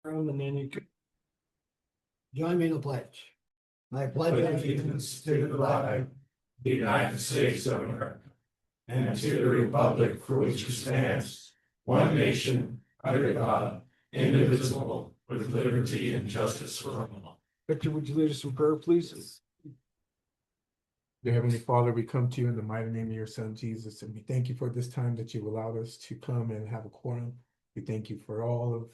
And then you could join me in the pledge. I pledge Allegiance to the flag, the United States of America, and to the republic for which it stands, one nation, under God, indivisible, with liberty and justice for all. Victor, would you lead us in prayer, please? Dear Heavenly Father, we come to you in the mighty name of your Son, Jesus, and we thank you for this time that you've allowed us to come and have a quorum. We thank you for all of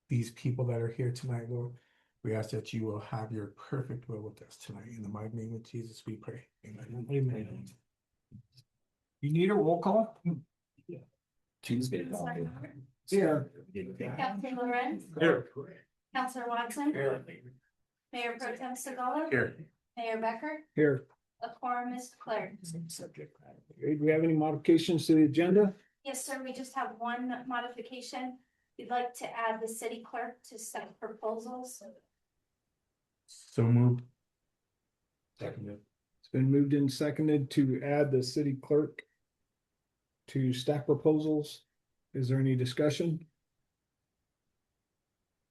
these people that are here tonight, Lord. We ask that you will have your perfect will with us tonight. In the mighty name of Jesus, we pray. Amen. Amen. You need a roll call? Tuesday. Here. Councilor Lorenz, Here. Councilor Watson, Mayor Pro Tem Segala, Here. Mayor Becker, Here. a quorum is declared. Do we have any modifications to the agenda? Yes, sir, we just have one modification. We'd like to add the city clerk to set proposals. So moved. Seconded. It's been moved and seconded to add the city clerk to staff proposals. Is there any discussion?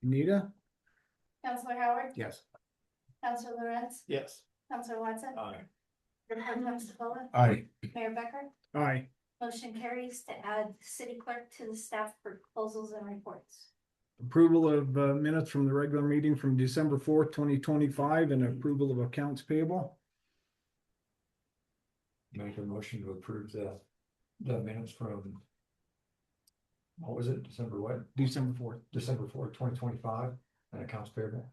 Anita? Councilor Howard, Yes. Councilor Lorenz, Yes. Councilor Watson, Aye. Mayor Pro Tem Segala, Aye. Mayor Becker. Aye. Motion carries to add city clerk to the staff proposals and reports. Approval of minutes from the regular meeting from December 4th, 2025, and approval of accounts payable. Make a motion to approve the minutes from. What was it, December what? December 4th. December 4th, 2025, and accounts payable.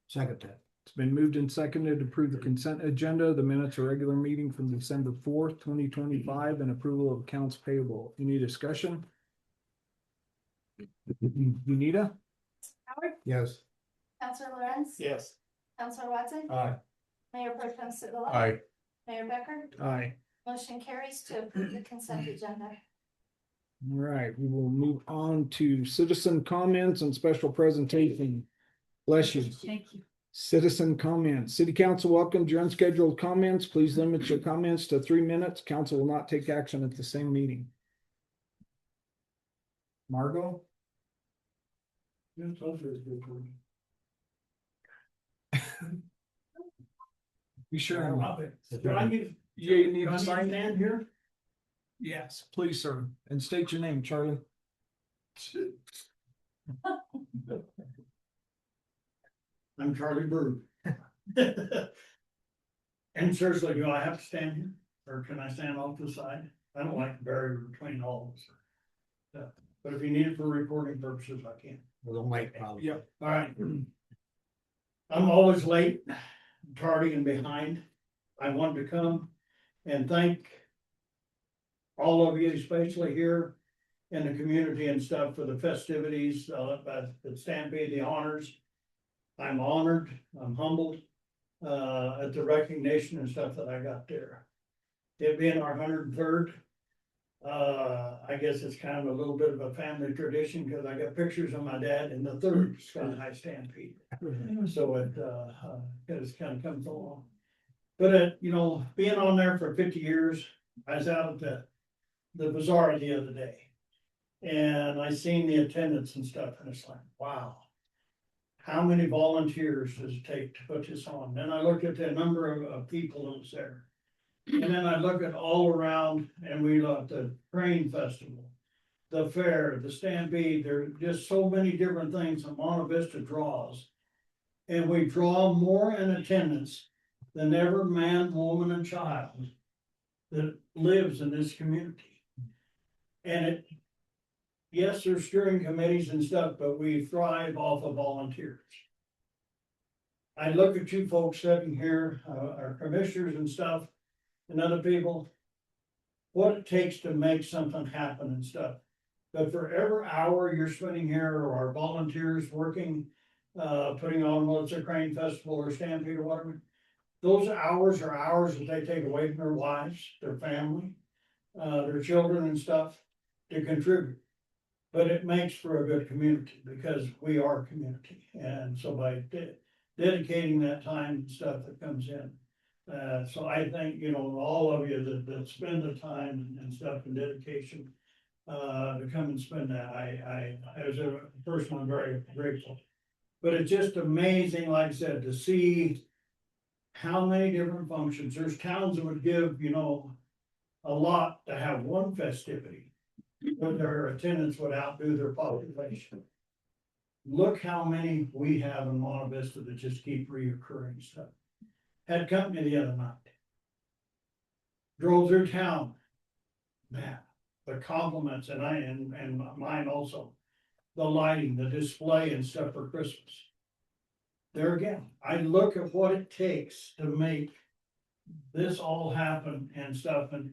Second that. It's been moved and seconded to approve the consent agenda, the minutes of regular meeting from December 4th, 2025, and approval of accounts payable. Any discussion? Unita? Howard, Yes. Councilor Lorenz. Yes. Councilor Watson, Aye. Mayor Pro Tem Segala. Aye. Mayor Becker. Aye. Motion carries to approve the consent agenda. All right, we will move on to citizen comments and special presentation. Bless you. Thank you. Citizen comments. City Council welcomes your unscheduled comments. Please limit your comments to 3 minutes. Council will not take action at the same meeting. Margot? You sure? You need to sign in here? Yes, please, sir. And state your name, Charlie. I'm Charlie Bird. And seriously, do I have to stand here, or can I stand off to the side? I don't like the barrier between all of us. But if you need it for recording purposes, I can. With a mic, probably. Yep, all right. I'm always late, tardy and behind. I wanted to come and thank all of you, especially here in the community and stuff, for the festivities, the Stampede, the honors. I'm honored, I'm humbled, at the recognition and stuff that I got there. It being our 103rd, I guess it's kind of a little bit of a family tradition, because I got pictures of my dad in the 3rd Sky High Stampede. So it's kind of comes along. But you know, being on there for 50 years, I was out at the bazaar the other day. And I seen the attendance and stuff, and it's like, wow. How many volunteers does it take to put this on? Then I looked at the number of people that was there. And then I look at all around, and we look at the train festival, the fair, the stampede. There are just so many different things that Monte Vista draws. And we draw more in attendance than ever man, woman, and child that lives in this community. And yes, there's steering committees and stuff, but we thrive off of volunteers. I look at you folks sitting here, our commissioners and stuff, and other people, what it takes to make something happen and stuff. But for every hour you're spending here, or our volunteers working, putting on, whether it's a crane festival or stampede or whatever, those hours are hours that they take away from their wives, their family, their children and stuff to contribute. But it makes for a good community, because we are community. And so by dedicating that time and stuff that comes in. So I thank, you know, all of you that spend the time and stuff and dedication to come and spend that. I was personally, I'm very grateful. But it's just amazing, like I said, to see how many different functions. There's towns that would give, you know, a lot to have one festivity, but their attendance would outdo their population. Look how many we have in Monte Vista that just keep reoccurring stuff. Had company the other night. Drove through town. Man, the compliments and mine also. The lighting, the display and stuff for Christmas. There again, I look at what it takes to make this all happen and stuff, and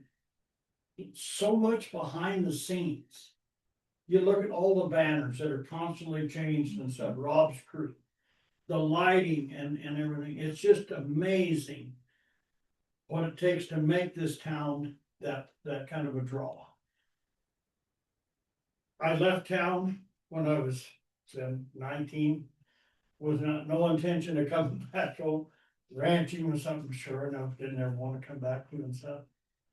it's so much behind the scenes. You look at all the banners that are constantly changed and stuff, Rob's crew, the lighting and everything, it's just amazing what it takes to make this town that kind of a draw. I left town when I was 19, was no intention of coming back home. Ranching was something, sure enough, didn't ever want to come back to and stuff.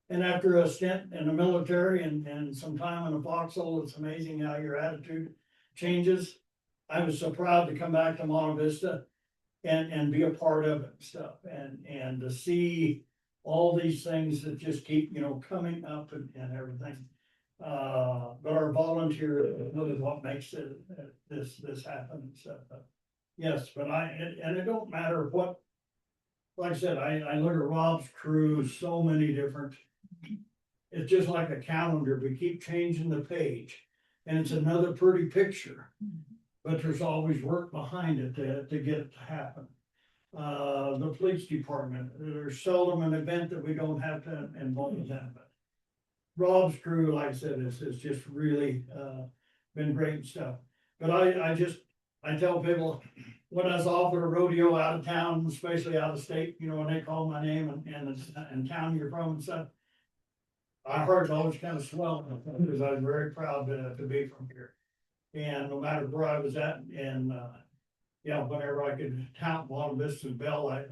And after a stint in the military and some time in a foxhole, it's amazing how your attitude changes. I was so proud to come back to Monte Vista and be a part of it and stuff, and to see all these things that just keep, you know, coming up and everything. But our volunteer is what makes this happen and stuff. Yes, but it don't matter what, like I said, I look at Rob's crew, so many different. It's just like a calendar, we keep changing the page, and it's another pretty picture. But there's always work behind it to get it to happen. The police department, there's seldom an event that we don't have to involve them, but Rob's crew, like I said, is just really, been great stuff. But I tell people, when I was offered a rodeo out of town, especially out of state, you know, when they call my name and town you're from and stuff, our heart always kind of swelled because I was very proud to be from here. And no matter where I was at, and yeah, whenever I could count Monte Vista's bell, I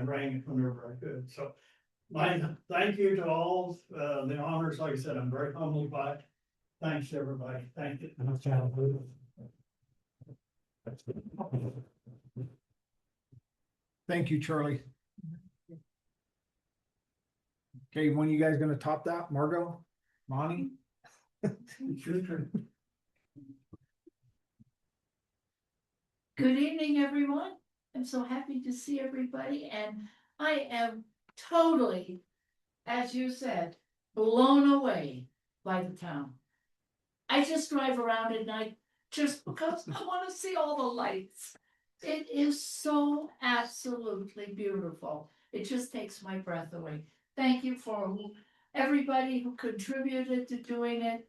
rang it whenever I could. So my thank you to all the honors. Like I said, I'm very humbled by it. Thanks, everybody. Thank you. Thank you, Charlie. Okay, when are you guys gonna top that? Margot? Monty? It's your turn. Good evening, everyone. I'm so happy to see everybody, and I am totally, as you said, blown away by the town. I just drive around at night just because I want to see all the lights. It is so absolutely beautiful. It just takes my breath away. Thank you for everybody who contributed to doing it.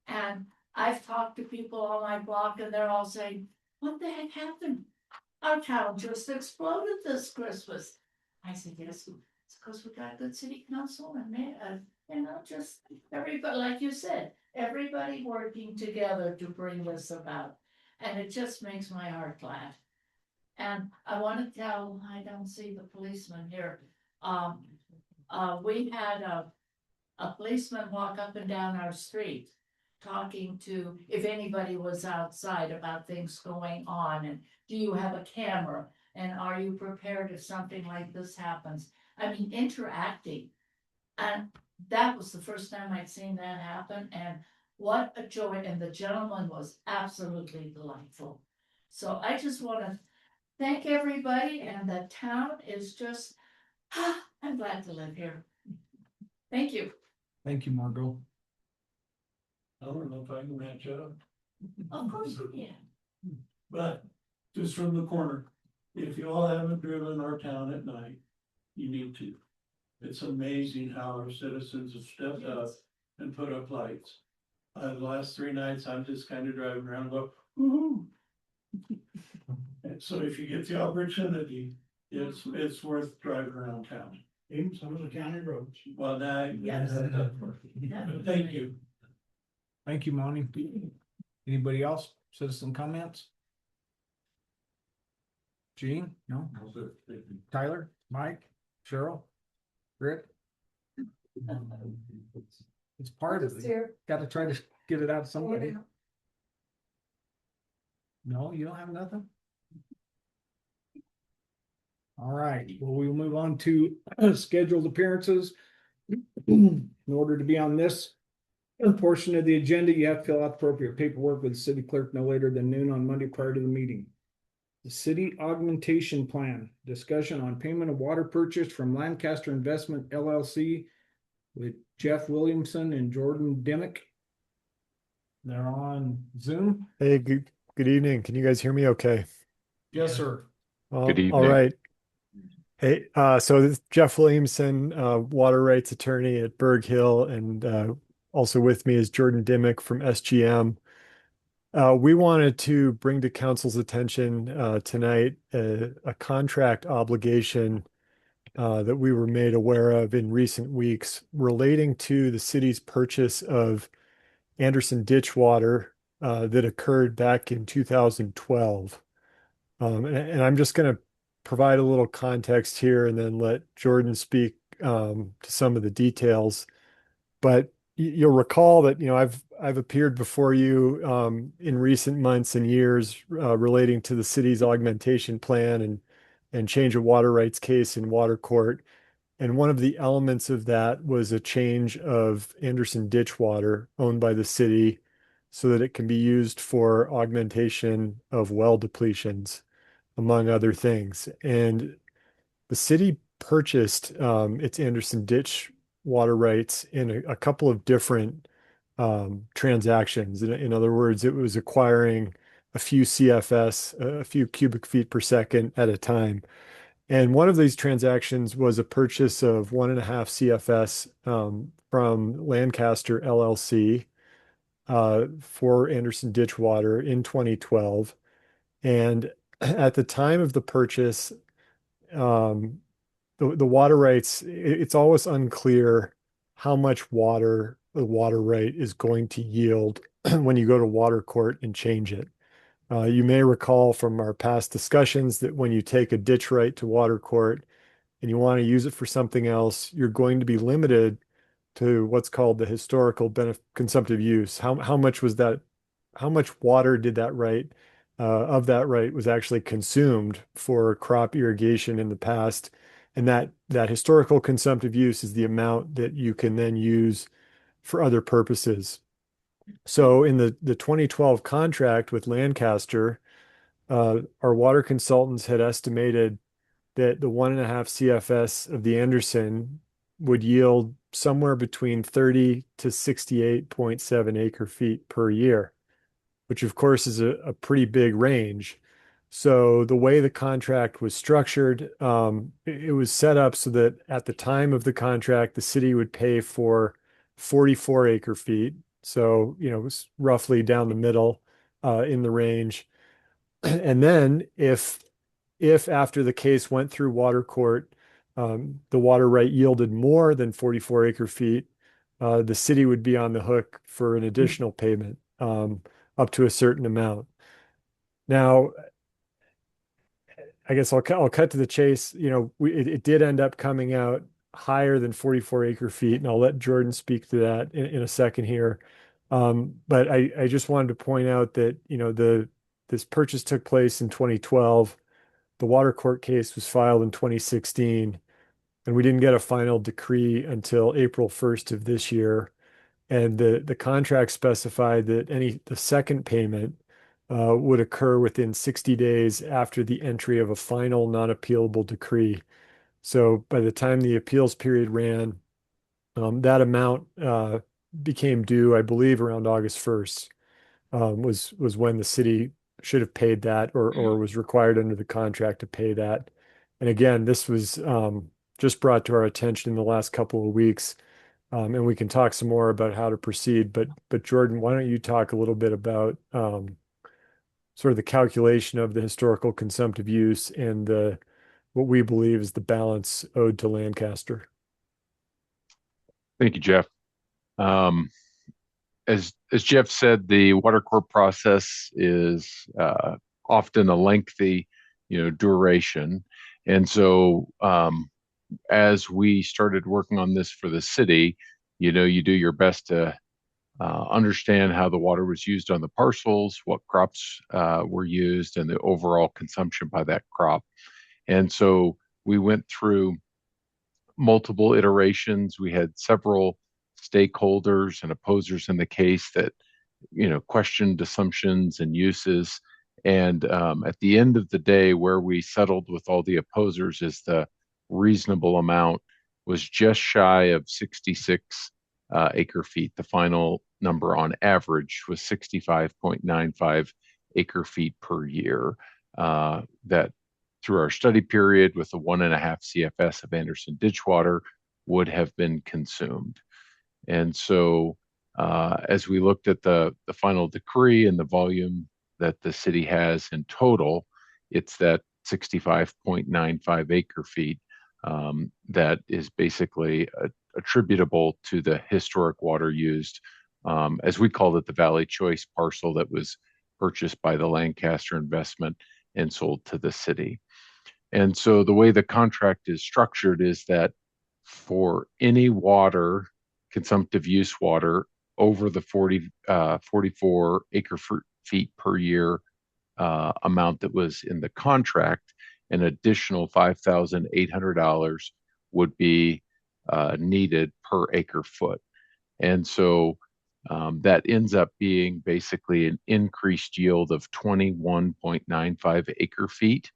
And I've talked to people on my block, and they're all saying, what the heck happened? Our town just exploded this Christmas. I said, yes, it's because we got a good city council and mayor, you know, just everybody, like you said, everybody working together to bring this about. And it just makes my heart glad. And I want to tell, I don't see the policeman here. We had a policeman walk up and down our street, talking to if anybody was outside about things going on, and do you have a camera, and are you prepared if something like this happens? I mean, interacting. And that was the first time I'd seen that happen, and what a joy. And the gentleman was absolutely delightful. So I just want to thank everybody, and the town is just, I'm glad to live here. Thank you. Thank you, Margot. I don't know if I can match up, Of course you can. but just from the corner, if you all haven't driven our town at night, you need to. It's amazing how our citizens have stepped up and put up lights. The last 3 nights, I'm just kind of driving around and go, woo-hoo. And so if you get the opportunity, it's worth driving around town. Even some of the county roads. Well, now, Yes. thank you. Thank you, Monty. Anybody else? Citizen comments? Gene? No? Tyler? Mike? Cheryl? Rick? It's part of it. Gotta try to get it out to somebody. No, you don't have nothing? All right, well, we'll move on to scheduled appearances. In order to be on this portion of the agenda, you have to fill out appropriate paperwork with the city clerk no later than noon on Monday prior to the meeting. The city augmentation plan, discussion on payment of water purchase from Lancaster Investment LLC with Jeff Williamson and Jordan Dimick. They're on Zoom. Hey, good evening. Can you guys hear me okay? Yes, sir. Good All evening. right. Hey, so this is Jeff Williamson, water rights attorney at Berg Hill, and also with me is Jordan Dimick from SGM. We wanted to bring to council's attention tonight a contract obligation that we were made aware of in recent weeks relating to the city's purchase of Anderson ditch water that occurred back in 2012. And I'm just going to provide a little context here and then let Jordan speak to some of the details. But you'll recall that I've appeared before you in recent months and years relating to the city's augmentation plan and change of water rights case in water court. And one of the elements of that was a change of Anderson ditch water owned by the city so that it can be used for augmentation of well depletions, among other things. And the city purchased its Anderson ditch water rights in a couple of different transactions. In other words, it was acquiring a few CFS, a few cubic feet per second at a time. And one of these transactions was a purchase of 1.5 CFS from Lancaster LLC for Anderson ditch water in 2012. And at the time of the purchase, the water rights, it's always unclear how much water the water right is going to yield when you go to water court and change it. You may recall from our past discussions that when you take a ditch right to water court and you want to use it for something else, you're going to be limited to what's called the historical consumptive use. How much was that? How much water did that right of that right was actually consumed for crop irrigation in the past? And that historical consumptive use is the amount that you can then use for other purposes. So in the 2012 contract with Lancaster, our water consultants had estimated that the 1.5 CFS of the Anderson would yield somewhere between 30 to 68.7 acre feet per year, which of course is a pretty big range. So the way the contract was structured, it was set up so that at the time of the contract, the city would pay for 44 acre feet. So, it was roughly down the middle in the range. And then if after the case went through water court, the water right yielded more than 44 acre feet, the city would be on the hook for an additional payment up to a certain amount. Now, I guess I'll cut to the chase. It did end up coming out higher than 44 acre feet, and I'll let Jordan speak to that in a second here. But I just wanted to point out that this purchase took place in 2012. The water court case was filed in 2016, and we didn't get a final decree until April 1st of this year. And the contract specified that the second payment would occur within 60 days after the entry of a final non-appealable decree. So by the time the appeals period ran, that amount became due, I believe, around August 1st, was when the city should have paid that or was required under the contract to pay that. And again, this was just brought to our attention in the last couple of weeks. And we can talk some more about how to proceed. But Jordan, why don't you talk a little bit about sort of the calculation of the historical consumptive use and what we believe is the balance owed to Lancaster. Thank you, Jeff. As Jeff said, the water court process is often a lengthy, duration. And so as we started working on this for the city, you do your best to understand how the water was used on the parcels, what crops were used, and the overall consumption by that crop. And so we went through multiple iterations. We had several stakeholders and opposers in the case that, questioned assumptions and uses. And at the end of the day, where we settled with all the opposers is the reasonable amount was just shy of 66 acre feet. The final number on average was 65.95 acre feet per year. That through our study period with the 1.5 CFS of Anderson ditch water would have been consumed. And so as we looked at the final decree and the volume that the city has in total, it's that 65.95 acre feet that is basically attributable to the historic water used, as we called it, the Valley Choice parcel that was purchased by the Lancaster investment and sold to the city. And so the way the contract is structured is that for any water, consumptive use water over the 44 acre feet per year amount that was in the contract, an additional $5,800 would be needed per acre foot. And so that ends up being basically an increased yield of 21.95 acre feet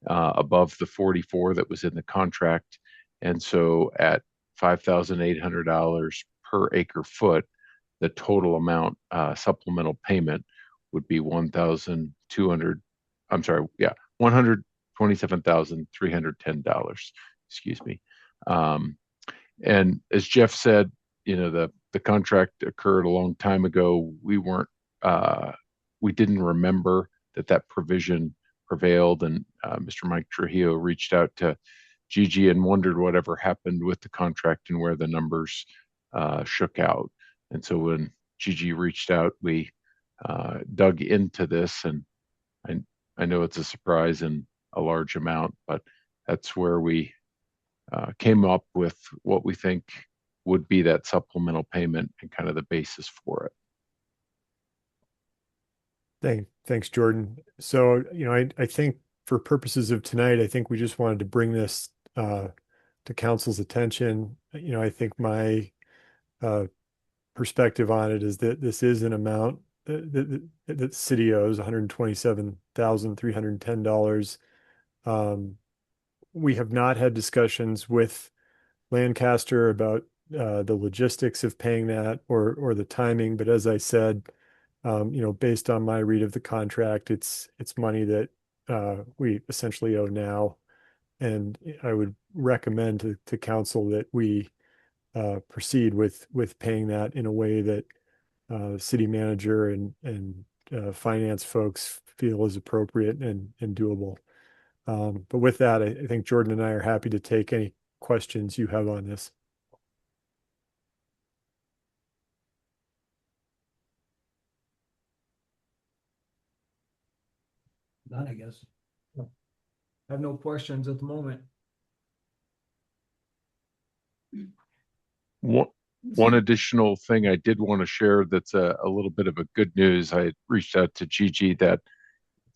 above the 44 that was in the contract. And so at $5,800 per acre foot, the total amount supplemental payment would be $127,310. Excuse me. And as Jeff said, the contract occurred a long time ago. We didn't remember that provision prevailed, and Mr. Mike Trujillo reached out to Gigi and wondered whatever happened with the contract and where the numbers shook out. And so when Gigi reached out, we dug into this, and I know it's a surprise and a large amount, but that's where we came up with what we think would be that supplemental payment and kind of the basis for it. Thanks, Jordan. So, I think for purposes of tonight, I think we just wanted to bring this to council's attention. I think my perspective on it is that this is an amount that the city owes, $127,310. We have not had discussions with Lancaster about the logistics of paying that or the timing, but as I said, based on my read of the contract, it's money that we essentially owe now, and I would recommend to council that we proceed with paying that in a way that city manager and finance folks feel is appropriate and doable. But with that, I think Jordan and I are happy to take any questions you have on this. None, I guess. I have no questions at the moment. One additional thing I did want to share that's a little bit of a good news. I reached out to Gigi that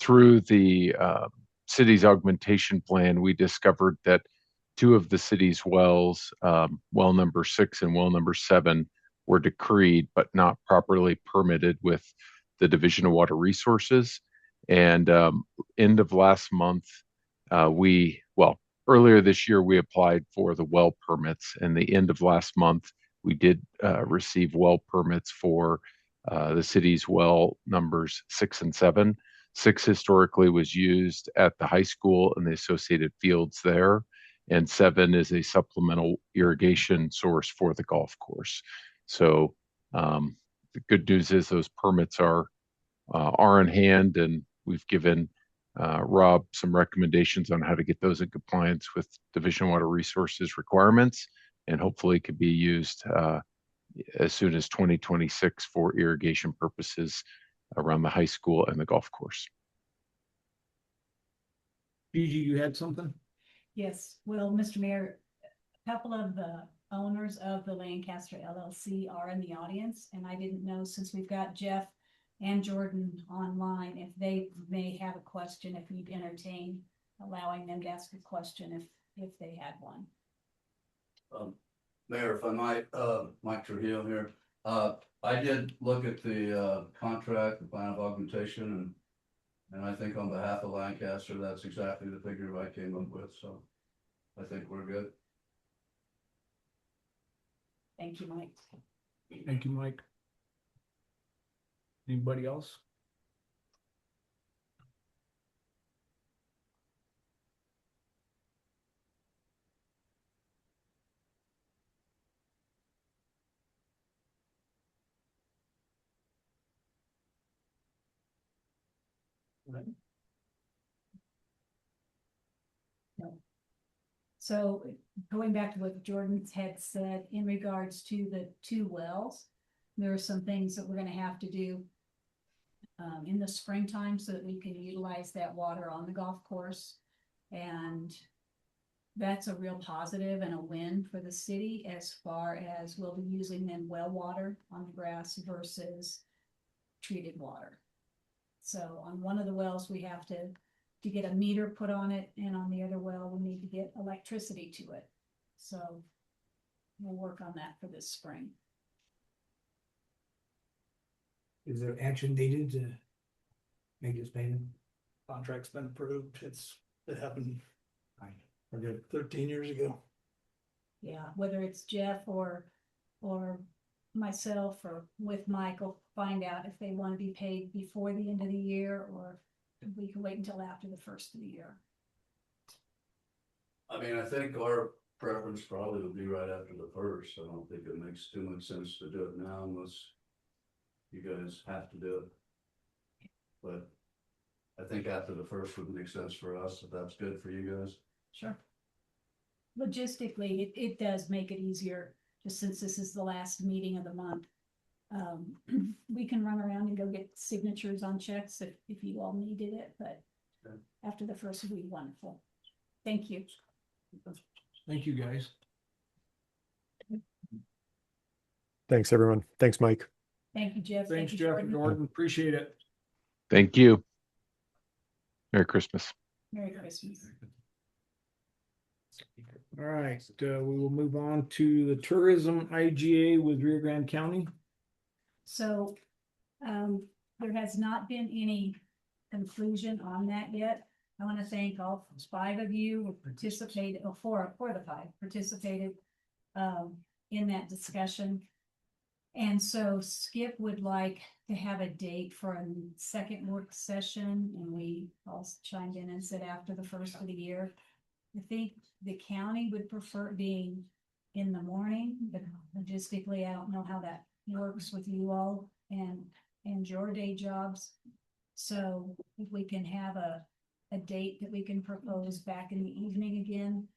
through the city's augmentation plan, we discovered that two of the city's wells, well number 6 and well number 7, were decreed but not properly permitted with the Division of Water Resources. And end of last month, earlier this year, we applied for the well permits, and the end of last month, we did receive well permits for the city's well numbers 6 and 7. 6 historically was used at the high school and the associated fields there, and 7 is a supplemental irrigation source for the golf course. So the good news is those permits are in hand, and we've given Rob some recommendations on how to get those in compliance with Division of Water Resources requirements, and hopefully could be used as soon as 2026 for irrigation purposes around the high school and the golf course. Gigi, you had something? Yes, well, Mr. Mayor, a couple of the owners of the Lancaster LLC are in the audience, and I didn't know, since we've got Jeff and Jordan online, if they may have a question, if you'd entertain allowing them to ask a question if they had one. Mayor, if I might, Mike Trujillo here. I did look at the contract, the plan of augmentation, and I think on behalf of Lancaster, that's exactly the figure I came up with, so I think we're good. Thank you, Mike. Thank you, Mike. Anybody else? No. So going back to what Jordan had said in regards to the 2 wells, there are some things that we're gonna have to do in the springtime so that we can utilize that water on the golf course. And that's a real positive and a win for the city, as far as we'll be using then well water on the grass versus treated water. So on one of the wells, we have to get a meter put on it, and on the other well, we need to get electricity to it. So we'll work on that for this spring. Is there action needed to make this payment? Contract's been approved. It happened 13 years ago. Yeah, whether it's Jeff or myself or with Michael, find out if they want to be paid before the end of the year, or if we can wait until after the first of the year. I mean, I think our preference probably would be right after the first. I don't think it makes too much sense to do it now unless you guys have to do it. But I think after the first would make sense for us, if that's good for you guys. Sure. Logistically, it does make it easier, just since this is the last meeting of the month. We can run around and go get signatures on checks if you all needed it, but Okay. after the first would be wonderful. Thank you. Thank you, guys. Thanks, everyone. Thanks, Mike. Thank you, Jeff. Thanks, Thank you, Jeff and Jordan. Appreciate it. Thank you. Merry Christmas. Merry Christmas. All right, we will move on to the tourism IGA with Rio Grande County. So, there has not been any conclusion on that yet. I want to thank all 5 of you who participated, or 4 of the 5 participated, in that discussion. And so Skip would like to have a date for a second work session, and we all chimed in and said after the first of the year. I think the county would prefer being in the morning, but logistically, I don't know how that works with you all and your day jobs. So if we can have a date that we can propose back in the evening again.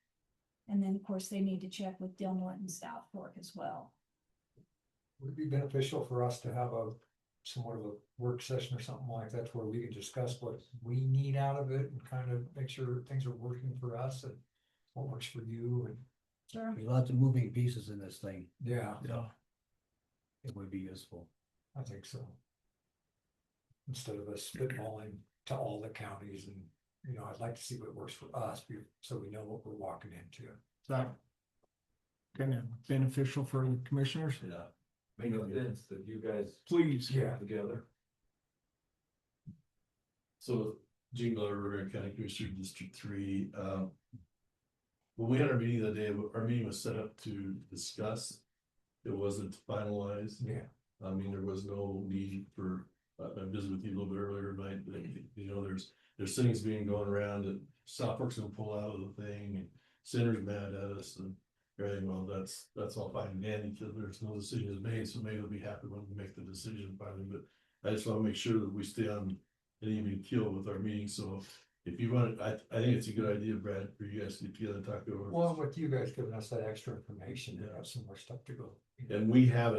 And then, of course, they need to check with Del Norton South Fork as well. Would it be beneficial for us to have somewhat of a work session or something like that, where we can discuss what we need out of it and kind of make sure things are working for us and what works for you? And Sure. There's lots of moving pieces in this thing. yeah, It would be useful. I think so. Instead of us spitballing to all the counties, and I'd like to see what works for us, so we know what we're walking into. Is that kind of beneficial for the commissioners? Yeah. Make sense that you guys Please. Yeah. together. So Gene Glover, River County Commissioner, District 3. When we had our meeting that day, our meeting was set up to discuss. It wasn't finalized. Yeah. I mean, there was no need for, I visited with you a little bit earlier tonight, there's things being going around that South Fork's gonna pull out of the thing, and Center's mad at us and everything. Well, that's all fine and dandy, because there's no decision is made, so maybe they'll be happy when we make the decision finally, but I just wanna make sure that we stay on an even keel with our meeting. So if you want, I think it's a good idea, Brad, for you guys to get together and talk over. Well, with you guys giving us that extra information, we have some more stuff to go. And we have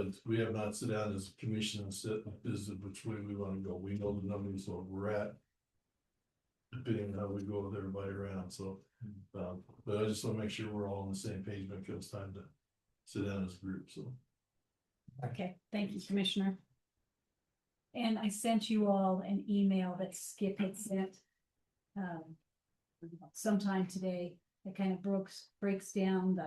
not sat down as a commission and said, this is which way we wanna go. We know the numbers where we're at. Depending on how we go with everybody around, so, but I just wanna make sure we're all on the same page when it comes time to sit down as a group, so. Okay, thank you, Commissioner. And I sent you all an email that Skip had sent. Sometime today, it kind of breaks down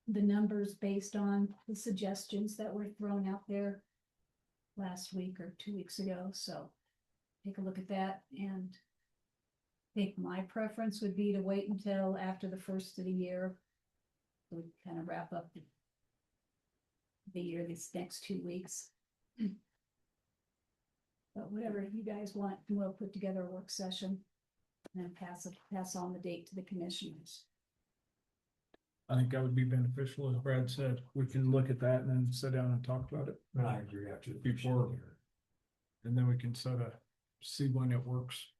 the numbers based on the suggestions that were thrown out there last week or 2 weeks ago, so take a look at that. And I think my preference would be to wait until after the first of the year. So we kind of wrap up the year these next 2 weeks. But whatever you guys want, we'll put together a work session and then pass on the date to the commissioners. I think that would be beneficial, as Brad said. We can look at that and then sit down and talk about it. I agree after. Before. And then we can see when it works.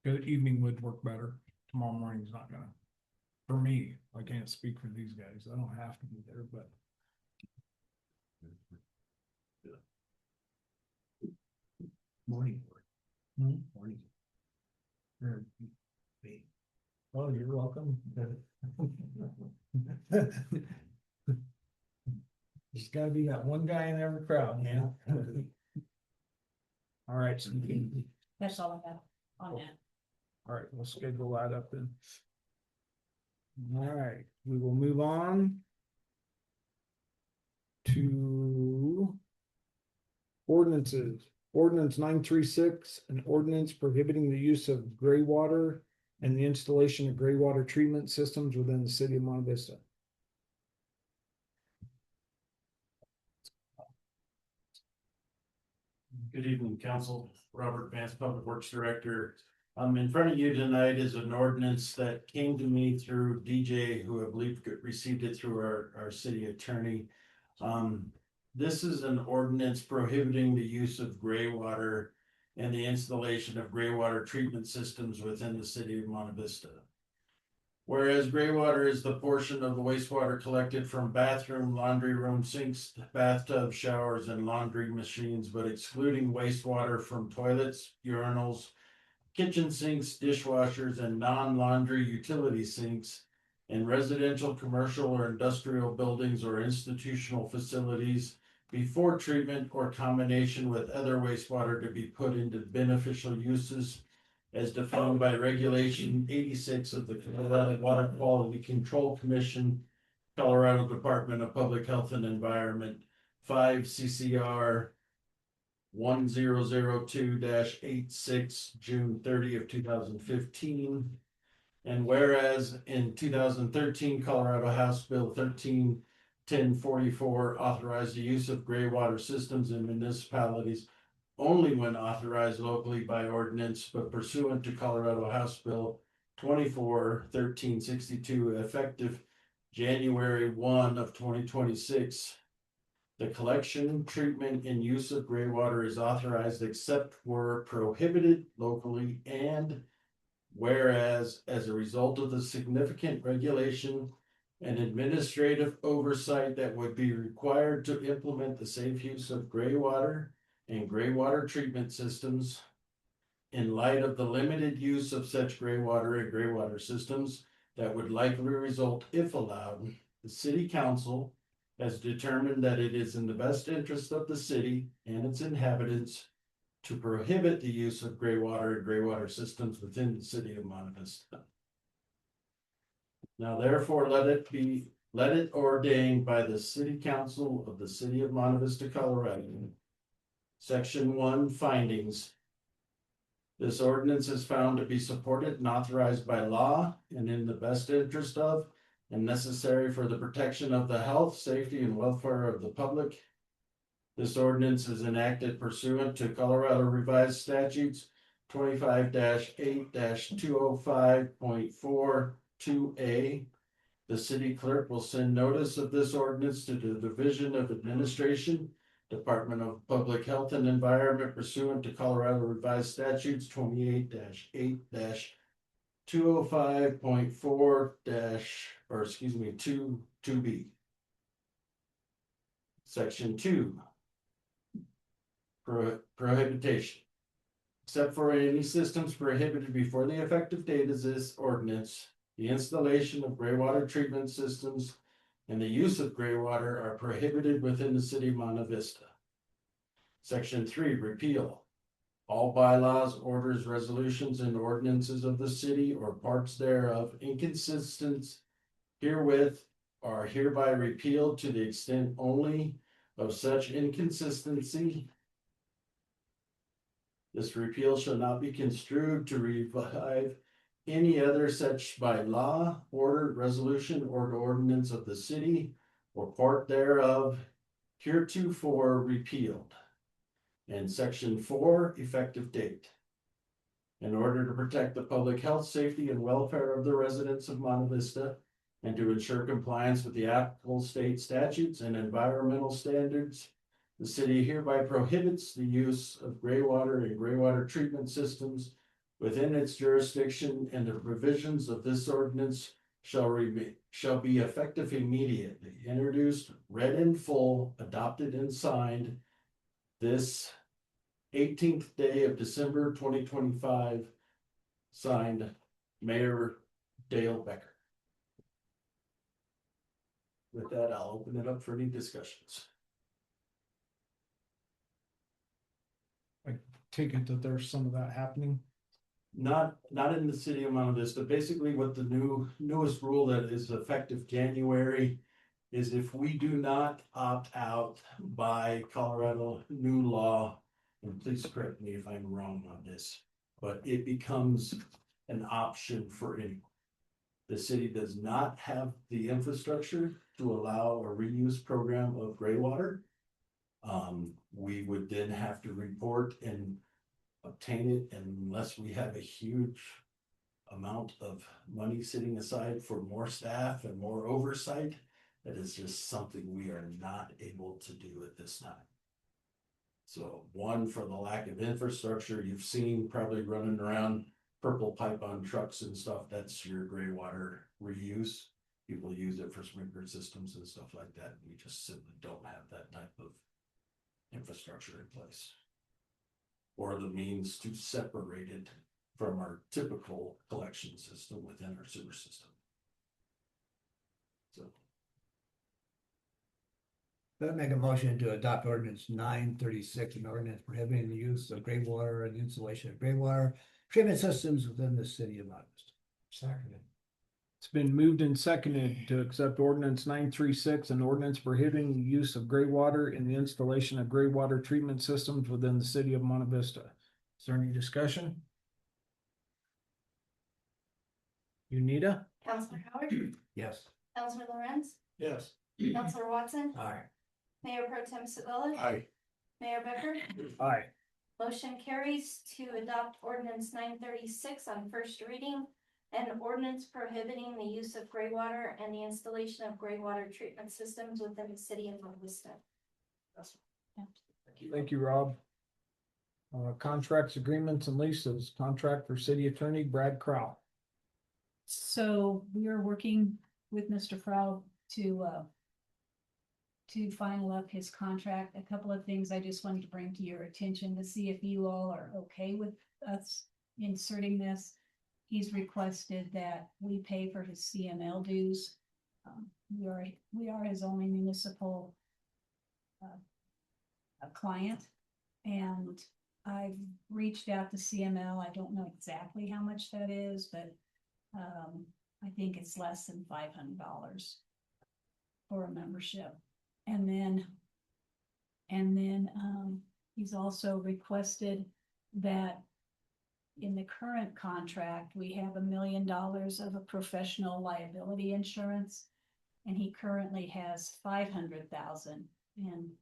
The evening would work better. Tomorrow morning's not gonna. For me, I can't speak for these guys. I don't have to be there, but. Morning. Hmm? Morning. Oh, you're welcome. There's gotta be that one guy in every crowd, man. All right, so That's all I have on that. all right, we'll schedule that up then. All right, we will move on to ordinances. Ordinance 936, an ordinance prohibiting the use of gray water and the installation of gray water treatment systems within the city of Monte Vista. Good evening, council. Robert Vance, Public Works Director. In front of you tonight is an ordinance that came to me through DJ, who I believe received it through our city attorney. This is an ordinance prohibiting the use of gray water and the installation of gray water treatment systems within the city of Monte Vista. Whereas gray water is the portion of the wastewater collected from bathroom, laundry room, sinks, bathtubs, showers, and laundry machines, but excluding wastewater from toilets, urinals, kitchen sinks, dishwashers, and non-laundry utility sinks in residential, commercial, or industrial buildings or institutional facilities before treatment or combination with other wastewater to be put into beneficial uses as defined by Regulation 86 of the Colorado Water Quality Control Commission, Colorado Department of Public Health and Environment, 5 CCR 1002-86, June 30 of 2015. And whereas in 2013, Colorado House Bill 1044 authorized the use of gray water systems in municipalities only when authorized locally by ordinance, but pursuant to Colorado House Bill 1362, effective January 1 of 2026. The collection, treatment, and use of gray water is authorized except where prohibited locally, and whereas as a result of the significant regulation and administrative oversight that would be required to implement the safe use of gray water and gray water treatment systems, in light of the limited use of such gray water and gray water systems that would likely result if allowed, the city council has determined that it is in the best interest of the city and its inhabitants to prohibit the use of gray water and gray water systems within the city of Monte Vista. Now therefore let it ordained by the city council of the city of Monte Vista, Colorado. Section 1, findings. This ordinance is found to be supported and authorized by law and in the best interest of and necessary for the protection of the health, safety, and welfare of the public. This ordinance is enacted pursuant to Colorado Revised Statutes 25-8-205.42A. The city clerk will send notice of this ordinance to the Division of Administration, Department of Public Health and Environment pursuant to Colorado Revised Statutes 28-8-205.4-2B. Section 2. Prohibition. Except for any systems prohibited before the effective date of this ordinance, the installation of gray water treatment systems and the use of gray water are prohibited within the city of Monte Vista. Section 3, repeal. All bylaws, orders, resolutions, and ordinances of the city or parts thereof inconsistent herewith are hereby repealed to the extent only of such inconsistency. This repeal shall not be construed to revive any other such by law, order, resolution, or ordinance of the city or part thereof heretofore repealed. And section 4, effective date. In order to protect the public health, safety, and welfare of the residents of Monte Vista, and to ensure compliance with the applicable state statutes and environmental standards, the city hereby prohibits the use of gray water and gray water treatment systems within its jurisdiction, and the provisions of this ordinance shall be effective immediately, introduced, read in full, adopted, and signed this 18th day of December 2025, signed Mayor Dale Becker. With that, I'll open it up for any discussions. Take it that there's some of that happening. Not in the city of Monte Vista. Basically, what the newest rule that is effective January is if we do not opt out by Colorado new law, and please correct me if I'm wrong on this, but it becomes an option for anyone. The city does not have the infrastructure to allow a reuse program of gray water. We would then have to report and obtain it unless we have a huge amount of money sitting aside for more staff and more oversight. That is just something we are not able to do at this time. So one, for the lack of infrastructure, you've seen probably running around purple pipe on trucks and stuff. That's your gray water reuse. People use it for sprinkler systems and stuff like that. We just simply don't have that type of infrastructure in place, or the means to separate it from our typical collection system within our sewer system. So I'd make a motion to adopt ordinance 936, an ordinance prohibiting the use of gray water and the installation of gray water treatment systems within the city of Monte Vista. Seconded. It's been moved and seconded to accept ordinance 936, an ordinance prohibiting the use of gray water and the installation of gray water treatment systems within the city of Monte Vista. Is there any discussion? Unita? Counselor Howard, Yes. Counselor Lorenz, yes. Counselor Watson, Aye. Mayor Pro Tem Sitwilla, Aye. Mayor Becker. Aye. Motion carries to adopt ordinance 936 on first reading, and ordinance prohibiting the use of gray water and the installation of gray water treatment systems within the city of Monte Vista. Thank you, Rob. Contracts, agreements, and leases. Contract for city attorney Brad Crow. So we are working with Mr. Frau to final up his contract. A couple of things I just wanted to bring to your attention to see if you all are okay with us inserting this. He's requested that we pay for his CML dues. We are his only municipal client, and I've reached out to CML. I don't know exactly how much that is, but I think it's less than $500 for a membership. And then he's also requested that in the current contract, we have $1 million of a professional liability insurance, and he currently has $500,000 in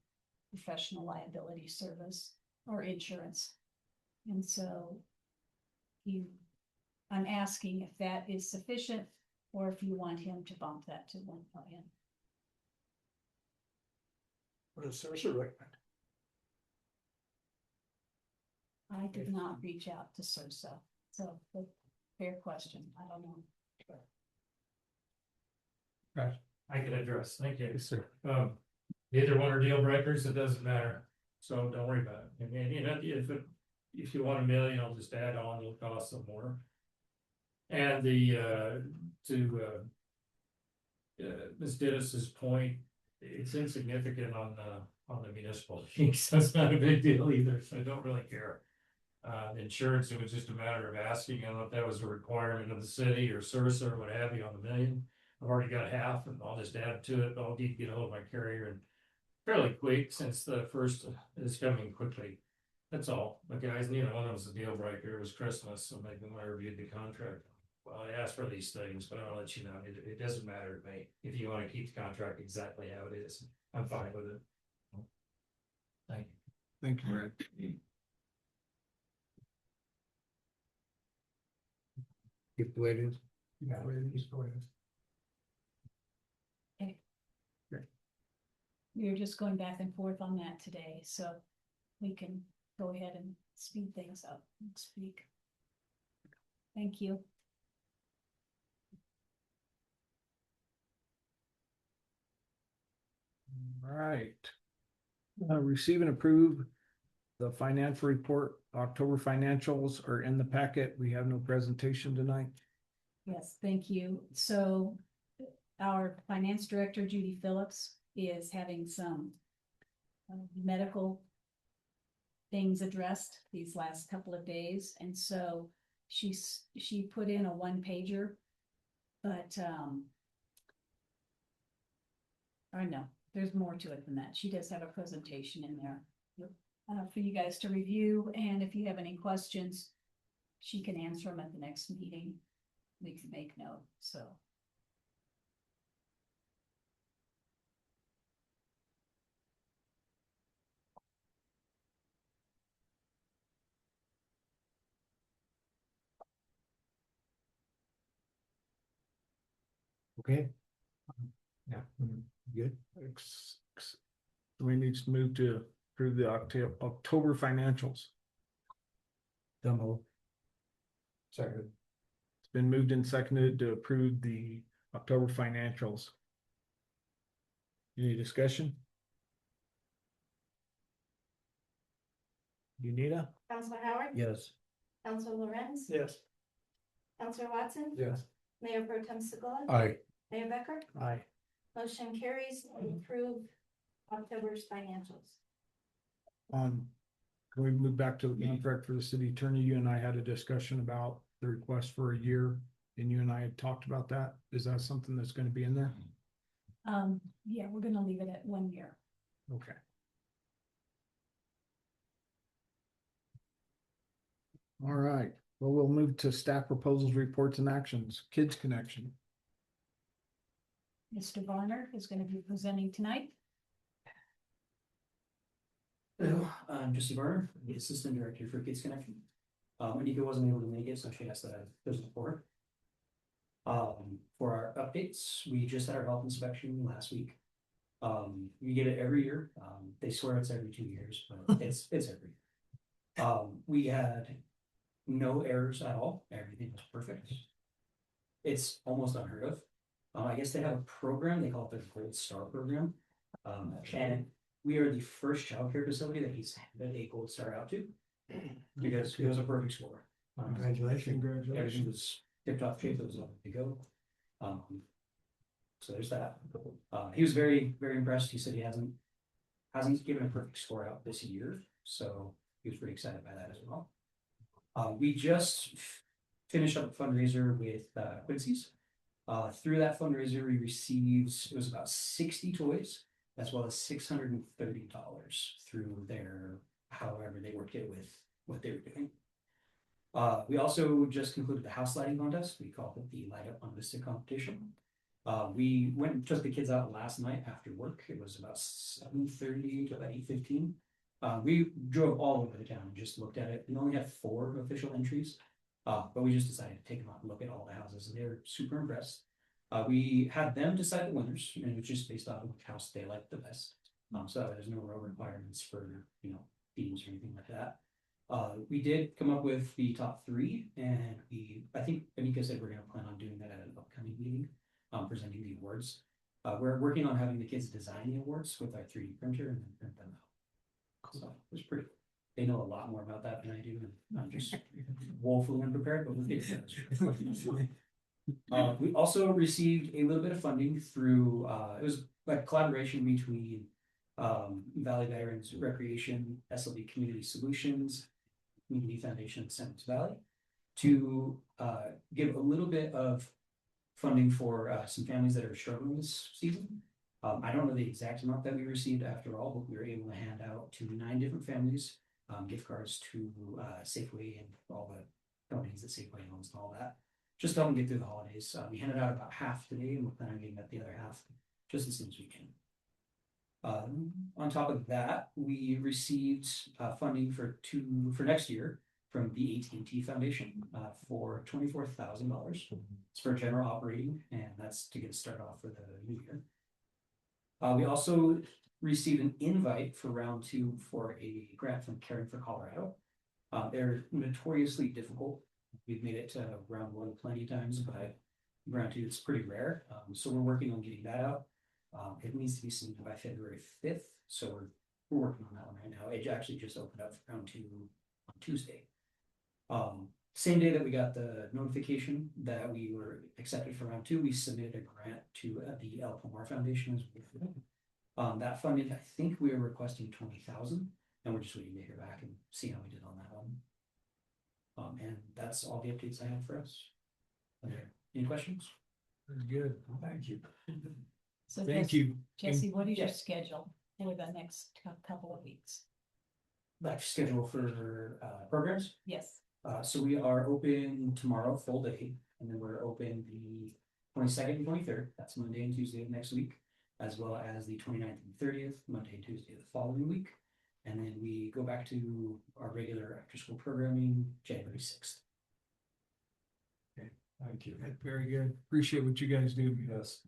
professional liability service or insurance. And so I'm asking if that is sufficient, or if you want him to bump that to 1 million. What does Sarah recommend? I did not reach out to SERSA, so fair question. I don't know. I can address, thank you. Yes, sir. Either one are deal breakers, it doesn't matter, so don't worry about it. And you know, if you want $1 million, I'll just add on, it'll cost some more. And Ms. Dennis's point, it's insignificant on the municipal piece, that's not a big deal either, so I don't really care. Insurance, it was just a matter of asking, I don't know if that was a requirement of the city or service or what have you on the million. I've already got half and I'll just add to it, I'll need to get a hold of my carrier and fairly quick since the first is coming quickly. That's all, but guys, neither one of us a deal breaker, it was Christmas, so maybe when I reviewed the contract. Well, I asked for these things, but I'll let you know, it doesn't matter to me, if you wanna keep the contract exactly how it is, I'm fine with it. Thank you. Thank you, Brad. Keep the way it is. Yeah, just go ahead. We were just going back and forth on that today, so we can go ahead and speed things up and speak. Thank you. All right. Receive and approve the financial report. October financials are in the packet. We have no presentation tonight. Yes, thank you. So our finance director, Judy Phillips, is having some medical things addressed these last couple of days. And so she put in a one pager, but or no, there's more to it than that. She does have a presentation in there for you guys to review. And if you have any questions, she can answer them at the next meeting. We can make note, so. Okay. Yeah. Good. We need to move to approve the October financials. Demo. Second. It's been moved and seconded to approve the October financials. Any discussion? Unita? Counselor Howard? Yes. Counselor Lorenz? Yes. Counselor Watson? Yes. Mayor Pro Tem Segala? Aye. Mayor Becker? Aye. Motion carries to approve October's financials. Can we move back to the contract for the city attorney? You and I had a discussion about the request for a year, and you and I had talked about that. Is that something that's gonna be in there? Yeah, we're gonna leave it at 1 year. Okay. All right, well, we'll move to staff proposals, reports and actions. Kids Connection. Mr. Varner is gonna be presenting tonight. Hello, I'm Jesse Barner, the Assistant Director for Kids Connection. Anika wasn't able to make it, so she asked that I present for her. For our updates, we just had our health inspection last week. We get it every year. They swear it's every 2 years, but it's every year. We had no errors at all. Everything was perfect. It's almost unheard of. I guess they have a program, they call it the Gold Star program. And we are the first childcare facility that he's handed a gold star out to because it was a perfect score. Congratulations. Everything was tip top shape, it was all to go. So there's that. He was very, very impressed. He said he hasn't given a perfect score out this year, so he was pretty excited by that as well. We just finished up a fundraiser with Quincy's. Through that fundraiser, we received, it was about 60 toys, as well as $630 through their, however they worked it with what they were doing. We also just concluded the house lighting contest. We called it the Light Up Monte Vista competition. We went and took the kids out last night after work. It was about 7:30 to about 8:15. We drove all over the town and just looked at it. We only had 4 official entries, but we just decided to take them out and look at all the houses, and they're super impressed. We had them decide the winners, and it was just based on which house they liked the best. So there's no real requirements for, themes or anything like that. We did come up with the top 3, and I think Anika said we're gonna plan on doing that at an upcoming meeting, presenting the awards. We're working on having the kids design the awards with our 3D printer and then print them out. So it was pretty cool. They know a lot more about that than I do, and I'm just woefully unprepared, but we'll figure it out. We also received a little bit of funding through, it was like collaboration between Valley Veterans Recreation, SLB Community Solutions, Community Foundation, Simmons Valley, to give a little bit of funding for some families that are struggling this season. I don't know the exact amount that we received after all, but we were able to hand out to 9 different families gift cards to Safeway and all the companies that Safeway owns and all that. Just to help them get through the holidays. We handed out about half today, and we're planning on getting out the other half just as soon as we can. On top of that, we received funding for next year from the AT&T Foundation for $24,000. It's for general operating, and that's to get started off for the new year. We also received an invite for round 2 for a grant from Caring for Colorado. They're notoriously difficult. We've made it to round 1 plenty of times, but round 2 it's pretty rare. So we're working on getting that out. It needs to be submitted by February 5th, so we're working on that one right now. It actually just opened up for round 2 on Tuesday. Same day that we got the notification that we were accepted for round 2, we submitted a grant to the El Pomar Foundation as well. That funding, I think we were requesting 20,000, and we're just waiting to hear back and see how we did on that one. And that's all the updates I have for us. Any questions? Very good. Thank you. So Thank you. Jesse, what is your Yes. schedule for the next couple of weeks? Like schedule for programs? Yes. So we are open tomorrow, full day, and then we're open the 22nd and 23rd. That's Monday and Tuesday of next week, as well as the 29th and 30th, Monday and Tuesday of the following week. And then we go back to our regular after school programming January 6th. Thank you. Very good. Appreciate what you guys do. Yes.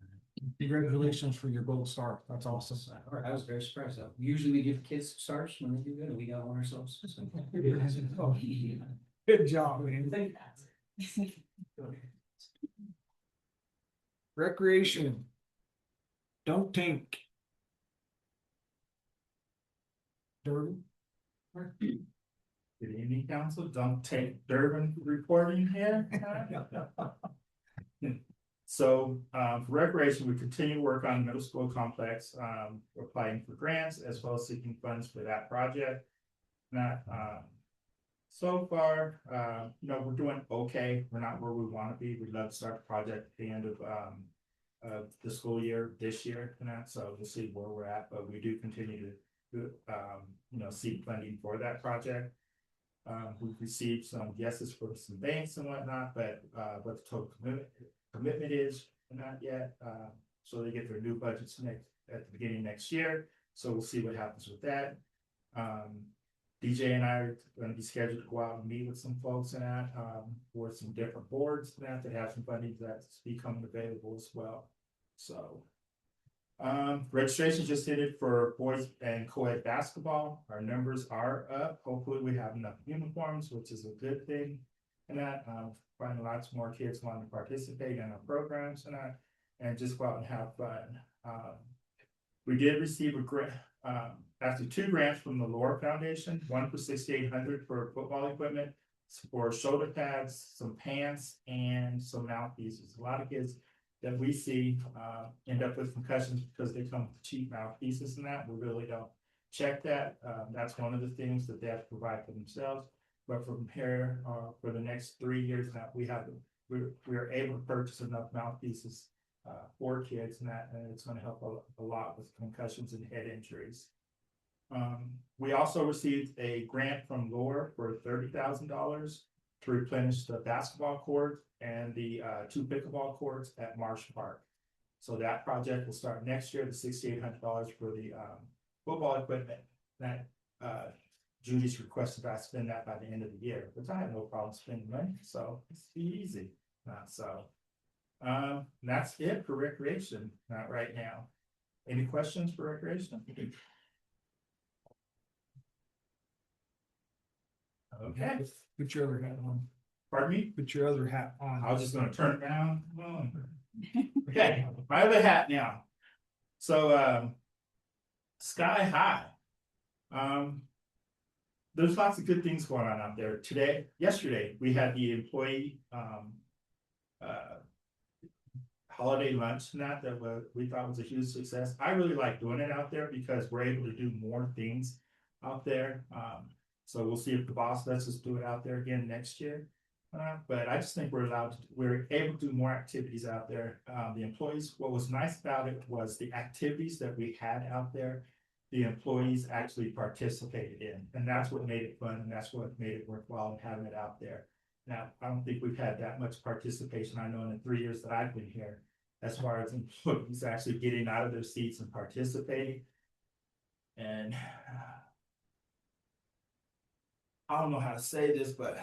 Congratulations for your gold star. That's awesome. I was very surprised though. Usually we give kids stars when they do good, and we got one ourselves. So. Good job, man. Recreation. Don't tank. Durban. Good evening, council. Don't take Durban reporting here. So for recreation, we continue to work on middle school complex, applying for grants as well as seeking funds for that project. Not so far, we're doing okay. We're not where we want to be. We'd love to start the project at the end of the school year this year, and that. So we'll see where we're at, but we do continue to seek funding for that project. We've received some yeses for some banks and whatnot, but what the total commitment is not yet. So they get their new budgets at the beginning of next year. So we'll see what happens with that. DJ and I are going to be scheduled to go out and meet with some folks and that for some different boards that have some funding that's becoming available as well. So registration just did it for boys and co-ed basketball. Our numbers are up. Hopefully we have enough uniforms, which is a good thing. And that finding lots more kids wanting to participate in our programs and just go out and have fun. We did receive a grant, actually 2 grants from the Laura Foundation, one for $6,800 for football equipment, for shoulder pads, some pants, and some mouthpieces. A lot of kids that we see end up with concussions because they come with cheap mouthpieces and that. We really don't check that. That's one of the things that they have to provide for themselves. But from here, for the next 3 years now, we're able to purchase enough mouthpieces for kids and that, and it's going to help a lot with concussions and head injuries. We also received a grant from Laura for $30,000 to replenish the basketball court and the 2 pickleball courts at Marsh Park. So that project will start next year. The $6,800 for the football equipment that Judy's requested I spend that by the end of the year, which I have no problem spending money, so it's easy. That's it for recreation right now. Any questions for recreation? Okay. Put your other hat on. Pardon me? Put your other hat on. I was just gonna turn it down. Okay, my other hat now. So sky high. There's lots of good things going on out there. Yesterday, we had the employee holiday lunch and that we thought was a huge success. I really like doing it out there because we're able to do more things out there. So we'll see if the boss lets us do it out there again next year. But I just think we're able to do more activities out there. The employees, what was nice about it was the activities that we had out there, the employees actually participated in, and that's what made it fun, and that's what made it worthwhile having it out there. Now, I don't think we've had that much participation. I know in the 3 years that I've been here, as far as employees actually getting out of their seats and participating. And I don't know how to say this, but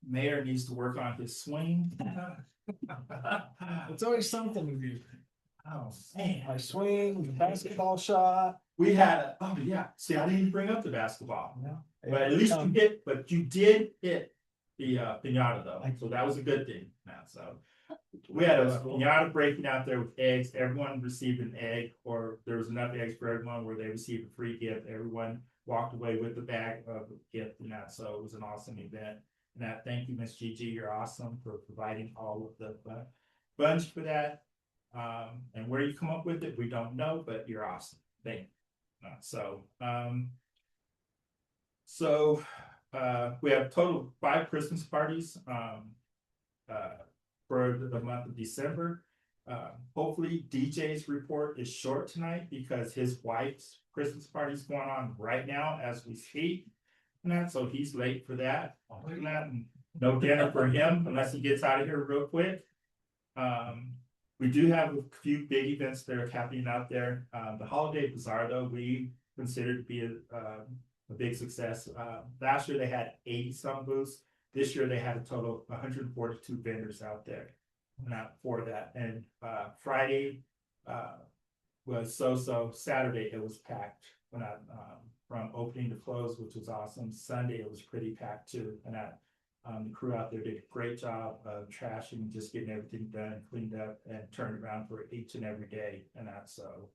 Mayor needs to work on his swing. It's always something with you. Oh, man. My swing, the basketball shot. We had, oh yeah, see, I didn't even bring up the basketball. No. But at least you did hit the pinata though, so that was a good thing. Now, so we had a pinata breaking out there with eggs. Everyone received an egg, or there was enough eggs for everyone where they received a free gift. Everyone walked away with the bag of gift and that. So it was an awesome event. And that, thank you, Miss Gigi. You're awesome for providing all of the funds for that. And where you come up with it, we don't know, but you're awesome. Thank you. We have a total of 5 Christmas parties for the month of December. Hopefully DJ's report is short tonight because his wife's Christmas party is going on right now as we speak. And so he's late for that. And no dinner for him unless he gets out of here real quick. We do have a few big events that are happening out there. The holiday bazaar, though, we consider to be a big success. Last year they had 80 some booths. This year they had a total of 142 vendors out there for that. And Friday was so. Saturday it was packed from opening to close, which was awesome. Sunday it was pretty packed too. And the crew out there did a great job of trashing, just getting everything done, cleaned up, and turned around for each and every day. And that's so.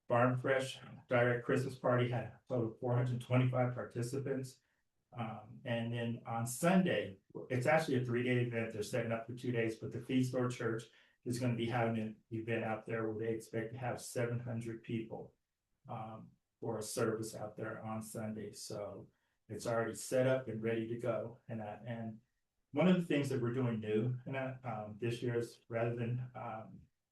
Farm Fresh Direct Christmas Party had a total of 425 participants. And then on Sunday, it's actually a 3-day event. They're setting up for 2 days, but the Feed Store Church is going to be having an event out there where they expect to have 700 people for a service out there on Sunday. So it's already set up and ready to go. And one of the things that we're doing new this year is rather than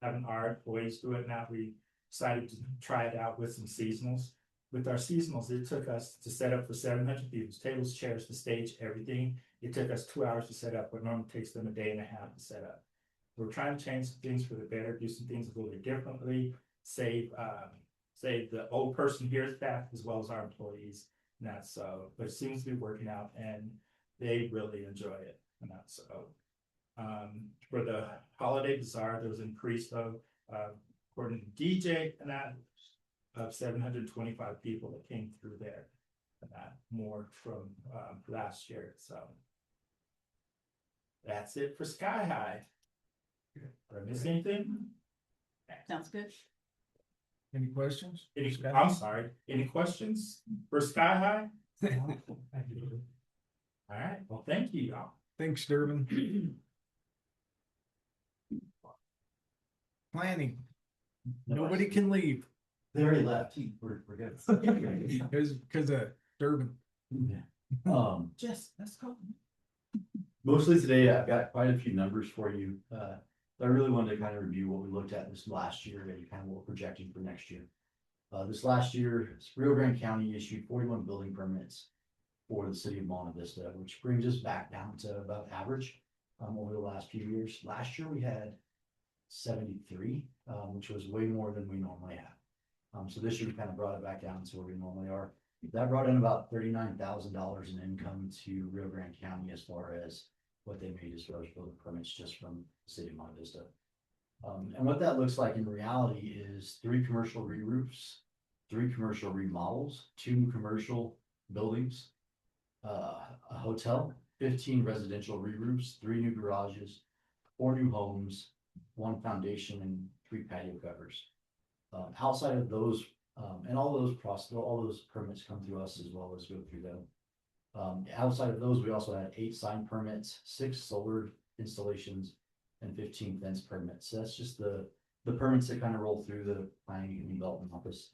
having our employees do it, now we decided to try it out with some seasonals. With our seasonals, it took us to set up for 700 people, tables, chairs, the stage, everything. It took us 2 hours to set up, what normally takes them a day and a half to set up. We're trying to change some things for the better, do some things a little bit differently, save the old person here's back as well as our employees. And that's so, but it seems to be working out and they really enjoy it. And that's so. For the holiday bazaar, there was an increase of according to DJ and that of 725 people that came through there, and that more from last year. So that's it for Sky High. Did I miss anything? Sounds good. Any questions? I'm sorry. Any questions for Sky High? All right. Well, thank you, y'all. Thanks, Durbin. Planning. Nobody can leave. They already left. We're good. Because of Durbin. Just let's go. Mostly today, I've got quite a few numbers for you. I really wanted to kind of review what we looked at this last year and kind of what we're projecting for next year. This last year, Rio Grande County issued 41 building permits for the city of Monte Vista, which brings us back down to above average over the last few years. Last year, we had 73, which was way more than we normally have. So this year we kind of brought it back down to where we normally are. That brought in about $39,000 in income to Rio Grande County as far as what they made as far as building permits just from the city of Monte Vista. And what that looks like in reality is 3 commercial re-roofs, 3 commercial remodels, 2 commercial buildings, a hotel, 15 residential re-roofs, 3 new garages, 4 new homes, 1 foundation, and 3 patio covers. Outside of those, and all those permits come through us as well as go through them. Outside of those, we also had 8 sign permits, 6 solar installations, and 15 fence permits. So that's just the permits that kind of roll through the planning and development office.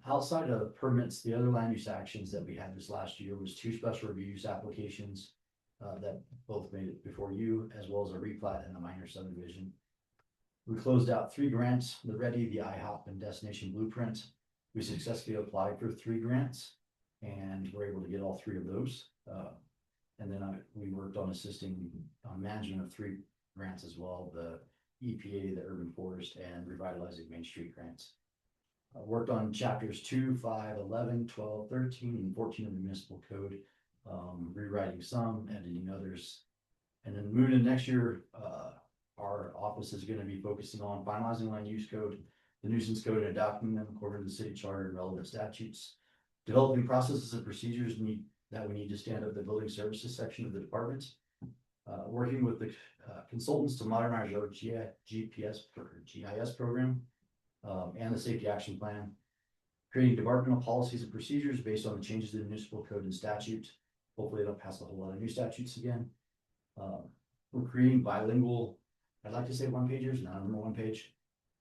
Outside of permits, the other land use actions that we had this last year was 2 special review use applications that both made it before you, as well as a replat and a minor subdivision. We closed out 3 grants, the Ready, the IHOP, and Destination Blueprint. We successfully applied for 3 grants and were able to get all 3 of those. And then we worked on assisting on management of 3 grants as well, the EPA, the Urban Forest, and Revitalizing Main Street grants. Worked on chapters 2, 5, 11, 12, 13, and 14 of the municipal code, rewriting some, editing others. And then moving into next year, our office is going to be focusing on finalizing land use code, the nuisance code, and adopting them according to the city charter and relevant statutes. Developing processes and procedures that we need to stand up the building services section of the department. Working with the consultants to modernize our GIS program and the safety action plan. Creating departmental policies and procedures based on the changes in the municipal code and statute. Hopefully they don't pass a whole lot of new statutes again. We're creating bilingual, I'd like to say 1-pagers, none of them are 1-page,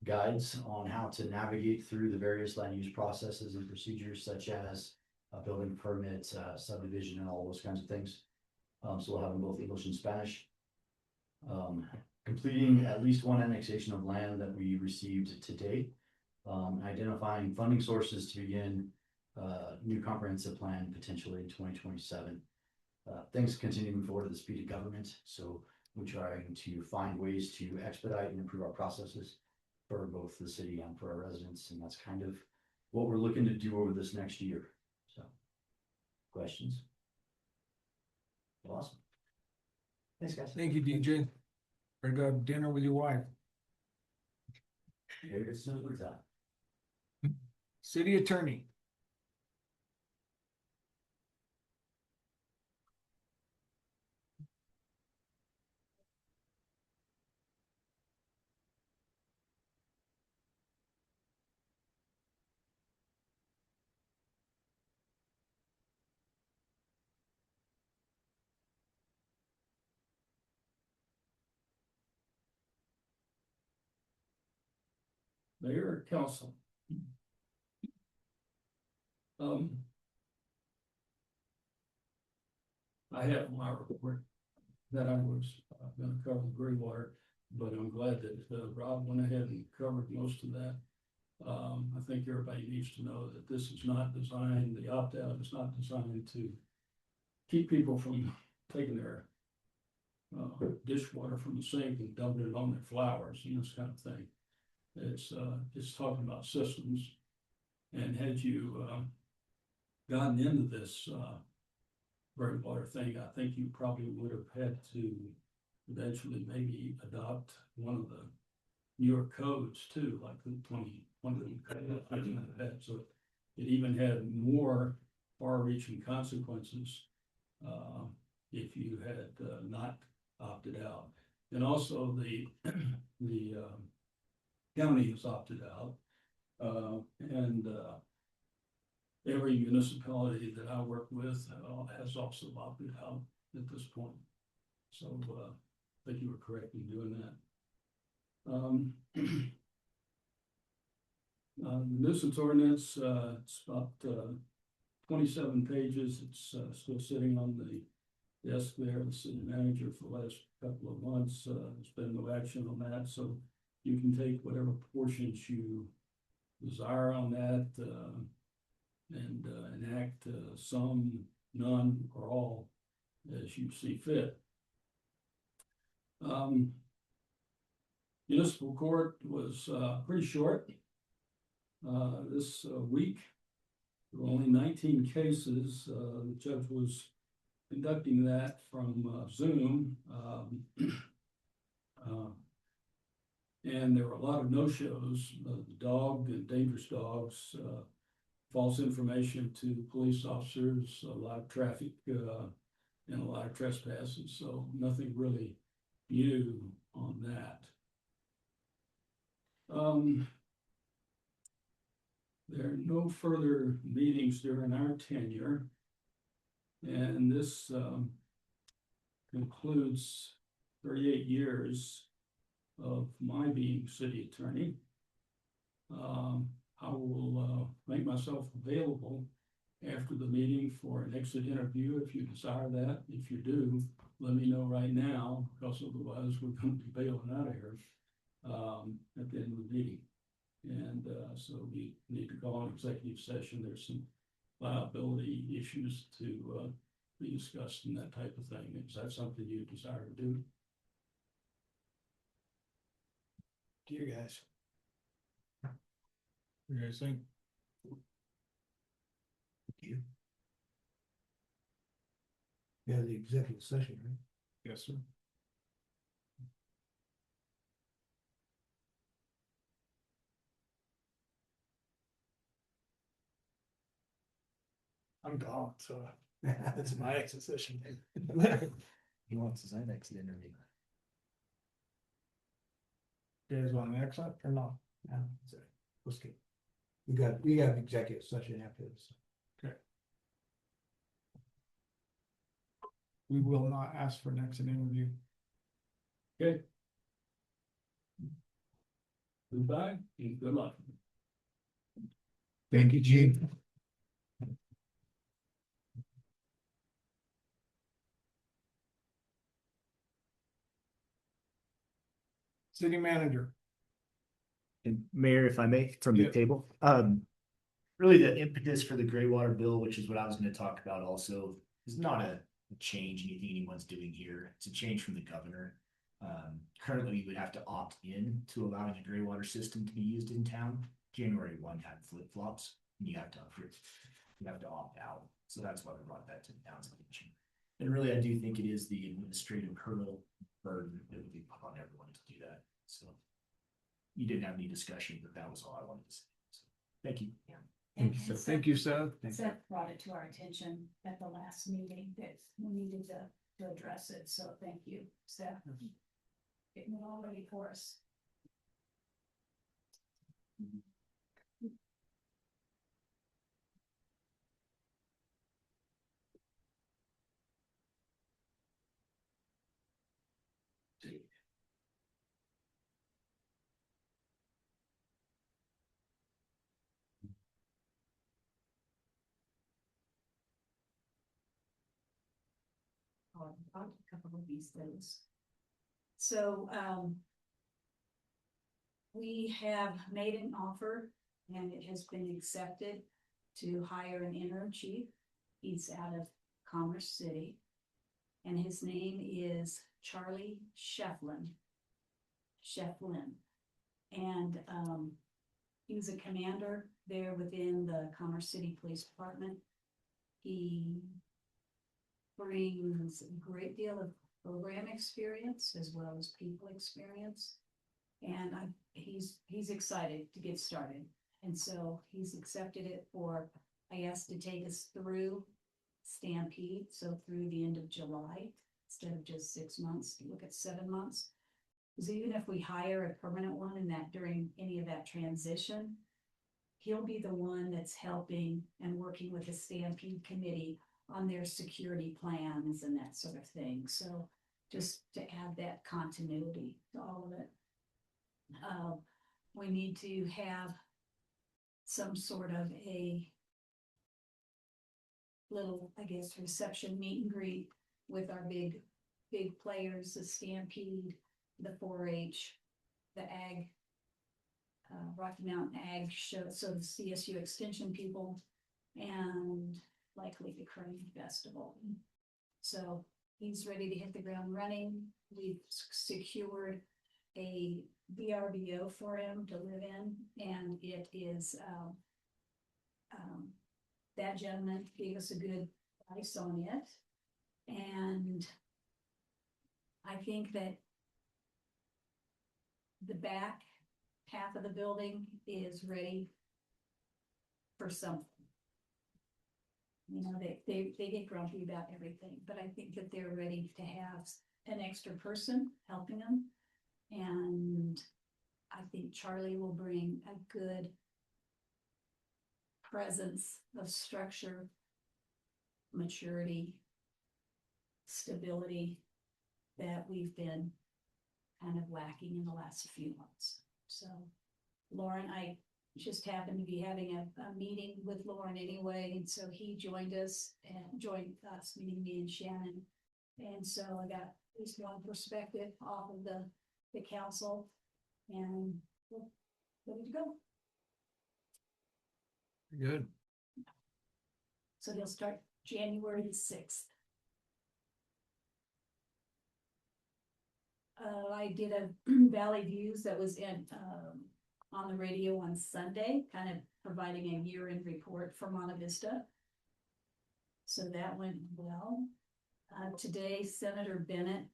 guides on how to navigate through the various land use processes and procedures such as building permits, subdivision, and all those kinds of things. So we'll have them both English and Spanish. Completing at least 1 annexation of land that we received to date. Identifying funding sources to begin new comprehensive plan potentially in 2027. Things continuing forward at the speed of government. So we're trying to find ways to expedite and improve our processes for both the city and for our residents. And that's kind of what we're looking to do over this next year. So questions? Awesome. Thanks, guys. Thank you, DJ. Ready to have dinner with your wife. Here as soon as we're done. City attorney. Mayor, council. I have my report that I was gonna cover the gray water, but I'm glad that Rob went ahead and covered most of that. I think everybody needs to know that this is not designed, the opt-out is not designed to keep people from taking their dishwater from the sink and dumping it on their flowers and this kind of thing. It's talking about systems. And had you gotten into this gray water thing, I think you probably would have had to eventually maybe adopt one of the New York codes too, like the 2020 code. So it even had more far-reaching consequences if you had not opted out. And also the county has opted out, and every municipality that I work with has also opted out at this point. So I think you were correct in doing that. The nuisance ordinance, it's about 27 pages. It's still sitting on the desk there, the city manager, for the last couple of months. There's been no action on that, so you can take whatever portions you desire on that and enact some, none, or all as you see fit. Municipal court was pretty short this week. There were only 19 cases. The judge was conducting that from Zoom. And there were a lot of no-shows, the dog and dangerous dogs, false information to police officers, a lot of traffic and a lot of trespasses. So nothing really new on that. There are no further meetings during our tenure. And this concludes 38 years of my being city attorney. I will make myself available after the meeting for an exit interview if you desire that. If you do, let me know right now, because otherwise we're going to be bailing out of here at the end of the meeting. And so we need to call an executive session. There's some liability issues to be discussed and that type of thing. Is that something you desire to do? Do you guys? What do you guys think? Yeah, the executive session, right? Yes, sir. I'm gone, so it's my exit session. He wants his own exit interview. You guys want an exit or not? Yeah, so, let's get. We got an executive session after this. We will not ask for an exit interview. Okay. Goodbye and good luck. Thank you, Gene. City manager. And Mayor, if I may, from the Yeah. table, really the impetus for the gray water bill, which is what I was gonna talk about also, is not a change, anything anyone's doing here. It's a change from the governor. Currently, we would have to opt in to allowing a gray water system to be used in town. January 1 had flip-flops, and you have to opt out. So that's why we brought that to the town's attention. And really, I do think it is the administrative hurdle burden that would be put on everyone to do that. So you didn't have any discussion, but that was all I wanted to say. So, thank you. Thank you, Seth. Seth brought it to our attention at the last meeting that we needed to address it, so thank you, Seth. Getting it all ready for us. A couple of these things. So, we have made an offer and it has been accepted to hire an interim chief. He's out of Commerce City. And his name is Charlie Shefflin. And, he was a commander there within the Commerce City Police Department. He brings a great deal of program experience as well as people experience. And he's excited to get started. And so he's accepted it for, I guess, to take us through Stampede, so through the end of July, instead of just 6 months, look at 7 months. Because even if we hire a permanent one and that during any of that transition, he'll be the one that's helping and working with the Stampede committee on their security plans and that sort of thing. So just to add that continuity to all of it. We need to have some sort of a little, I guess, reception meet and greet with our big players, the Stampede, the 4-H, the Ag, Rocky Mountain Ag Show, so the CSU Extension people, and likely the Crane Festival. So he's ready to hit the ground running. We've secured a VRBO for him to live in, and it is, that gentleman gave us a good price on it. And I think that the back half of the building is ready for something. You know, they get grumpy about everything, but I think that they're ready to have an extra person helping them. And I think Charlie will bring a good presence of structure, maturity, stability, that we've been kind of lacking in the last few months. So Lauren, I just happened to be having a meeting with Lauren anyway, and so he joined us, meaning me and Shannon. And so I got at least one perspective off of the council, and we're ready to go. Good. So he'll start January the 6th. I did a Valley Views that was on the radio on Sunday, kind of providing a year-end report for Monte Vista. So that went well. Today, Senator Bennett's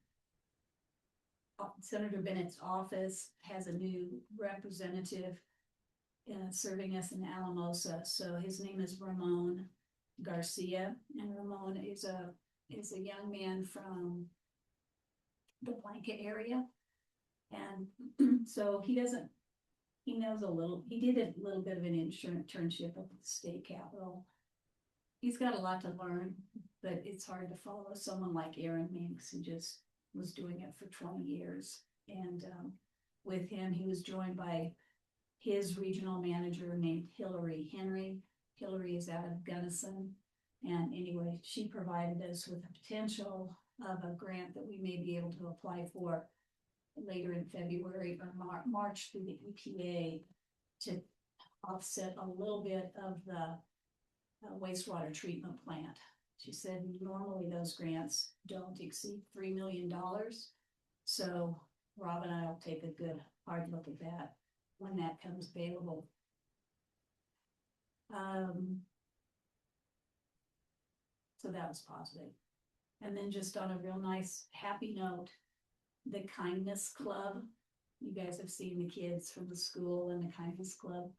office has a new representative serving us in Alamosa. So his name is Ramon Garcia, and Ramon is a young man from the Blanket area. And so he knows a little, he did a little bit of an internship at the state capitol. He's got a lot to learn, but it's hard to follow someone like Aaron Minks, who just was doing it for 20 years. And with him, he was joined by his regional manager named Hillary Henry. Hillary is out of Gunnison. And anyway, she provided us with the potential of a grant that we may be able to apply for later in February or March through the EPA to offset a little bit of the wastewater treatment plant. She said normally those grants don't exceed $3 million. So Rob and I will take a good hard look at that when that comes available. So that was positive. And then just on a real nice, happy note, the Kindness Club, you guys have seen the kids from the school and the Kindness Club.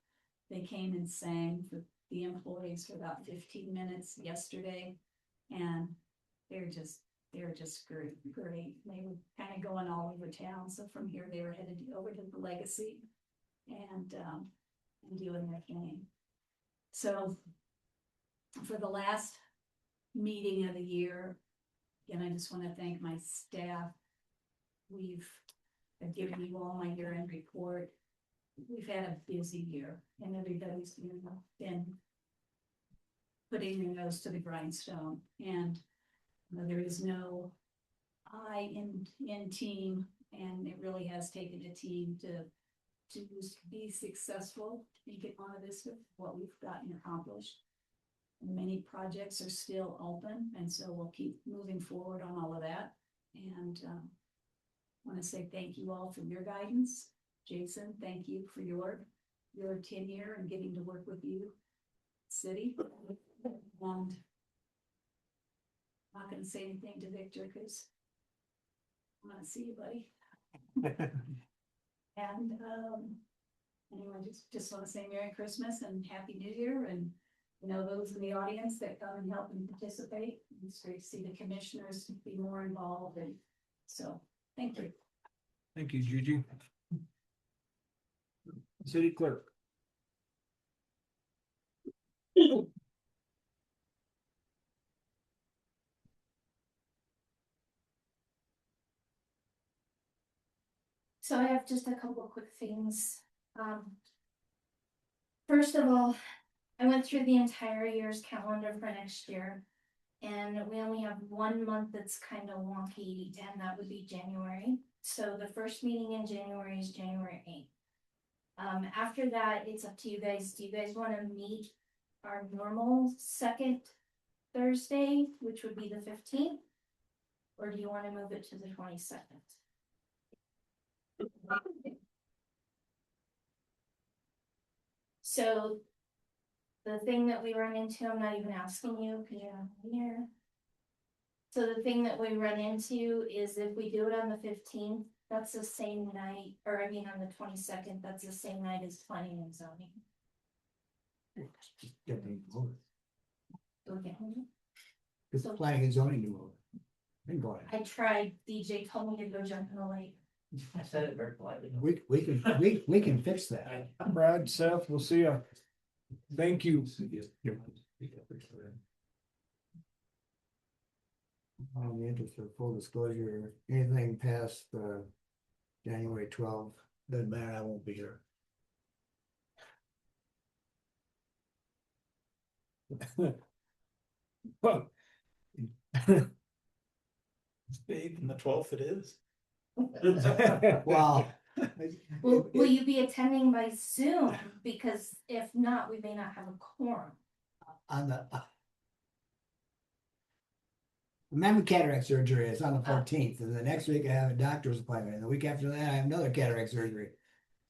They came and sang for the employees for about 15 minutes yesterday, and they're just great. They were kind of going all over town. So from here, they were headed over to the Legacy and doing their thing. So for the last meeting of the year, again, I just want to thank my staff. I've given you all my year-end report. We've had a busy year, and everybody's been putting their nose to the grindstone. And there is no I in team, and it really has taken a team to be successful and get on this with what we've gotten accomplished. Many projects are still open, and so we'll keep moving forward on all of that. And I want to say thank you all for your guidance. Jason, thank you for your tenure and getting to work with you, city. And I'm not going to say anything to Victor because I want to see you, buddy. And anyway, just want to say Merry Christmas and Happy New Year, and those in the audience that come and help and participate. It's great to see the commissioners be more involved, and so thank you. Thank you, Gigi. City Clerk. So I have just a couple of quick things. First of all, I went through the entire year's calendar for next year, and we only have 1 month that's kind of wonky, and that would be January. So the first meeting in January is January 8th. After that, it's up to you guys. Do you guys want to meet our normal second Thursday, which would be the 15th? Or do you want to move it to the 22nd? So the thing that we run into, I'm not even asking you because you're not here. So the thing that we run into is if we do it on the 15th, that's the same night, or I mean on the 22nd, that's the same night as planning and zoning. Okay. It's So- planning and zoning new order. Then go ahead. I tried, DJ told me to go jump in the lake. I said it very politely. We can fix that. Brad, Seth, we'll see you. Thank you. On the interest of full disclosure, anything past January 12th, doesn't matter, I won't be here. Eighth and the 12th it is. Wow. Will you be attending by Zoom? Because if not, we may not have a quorum. On the. Remember cataract surgery, it's on the 14th, and the next week I have a doctor's appointment, and the week after that, I have another cataract surgery.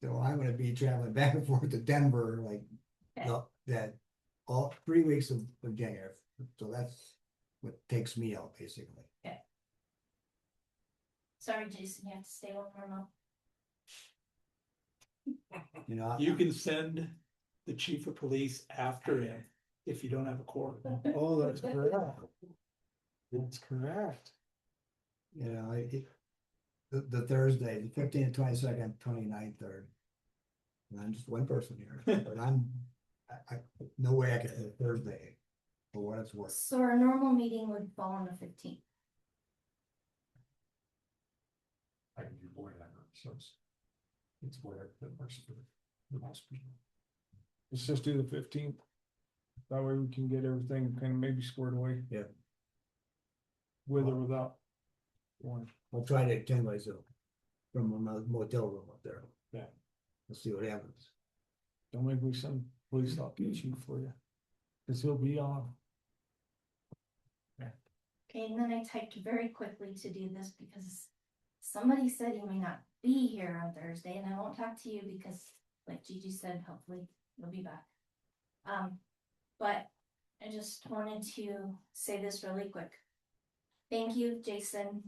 So I'm gonna be traveling back and forth to Denver, like, that, all 3 weeks of January, so that's what takes me out, basically. Sorry, Jason, you have to stay one more month. You know, You can send the chief of police after him if you don't have a quorum. Oh, that's correct. That's correct. you know, the Thursday, the 15th, 22nd, 29th, 3rd. And I'm just one person here, but I no way I can hit Thursday for what it's worth. So our normal meeting would fall on the 15th. I can do board member, so it's whatever that works for the most people. Let's just do the 15th. That way we can get everything kind of maybe squared away. Yeah. With or without one. I'll try to attend myself from my motel room up there. Yeah. We'll see what happens. Don't make me send police stop get you for you. Cause he'll be on. Okay, and then I typed very quickly to do this because somebody said you may not be here on Thursday, and I won't talk to you because, like Gigi said, hopefully you'll be back. But I just wanted to say this really quick. Thank you, Jason,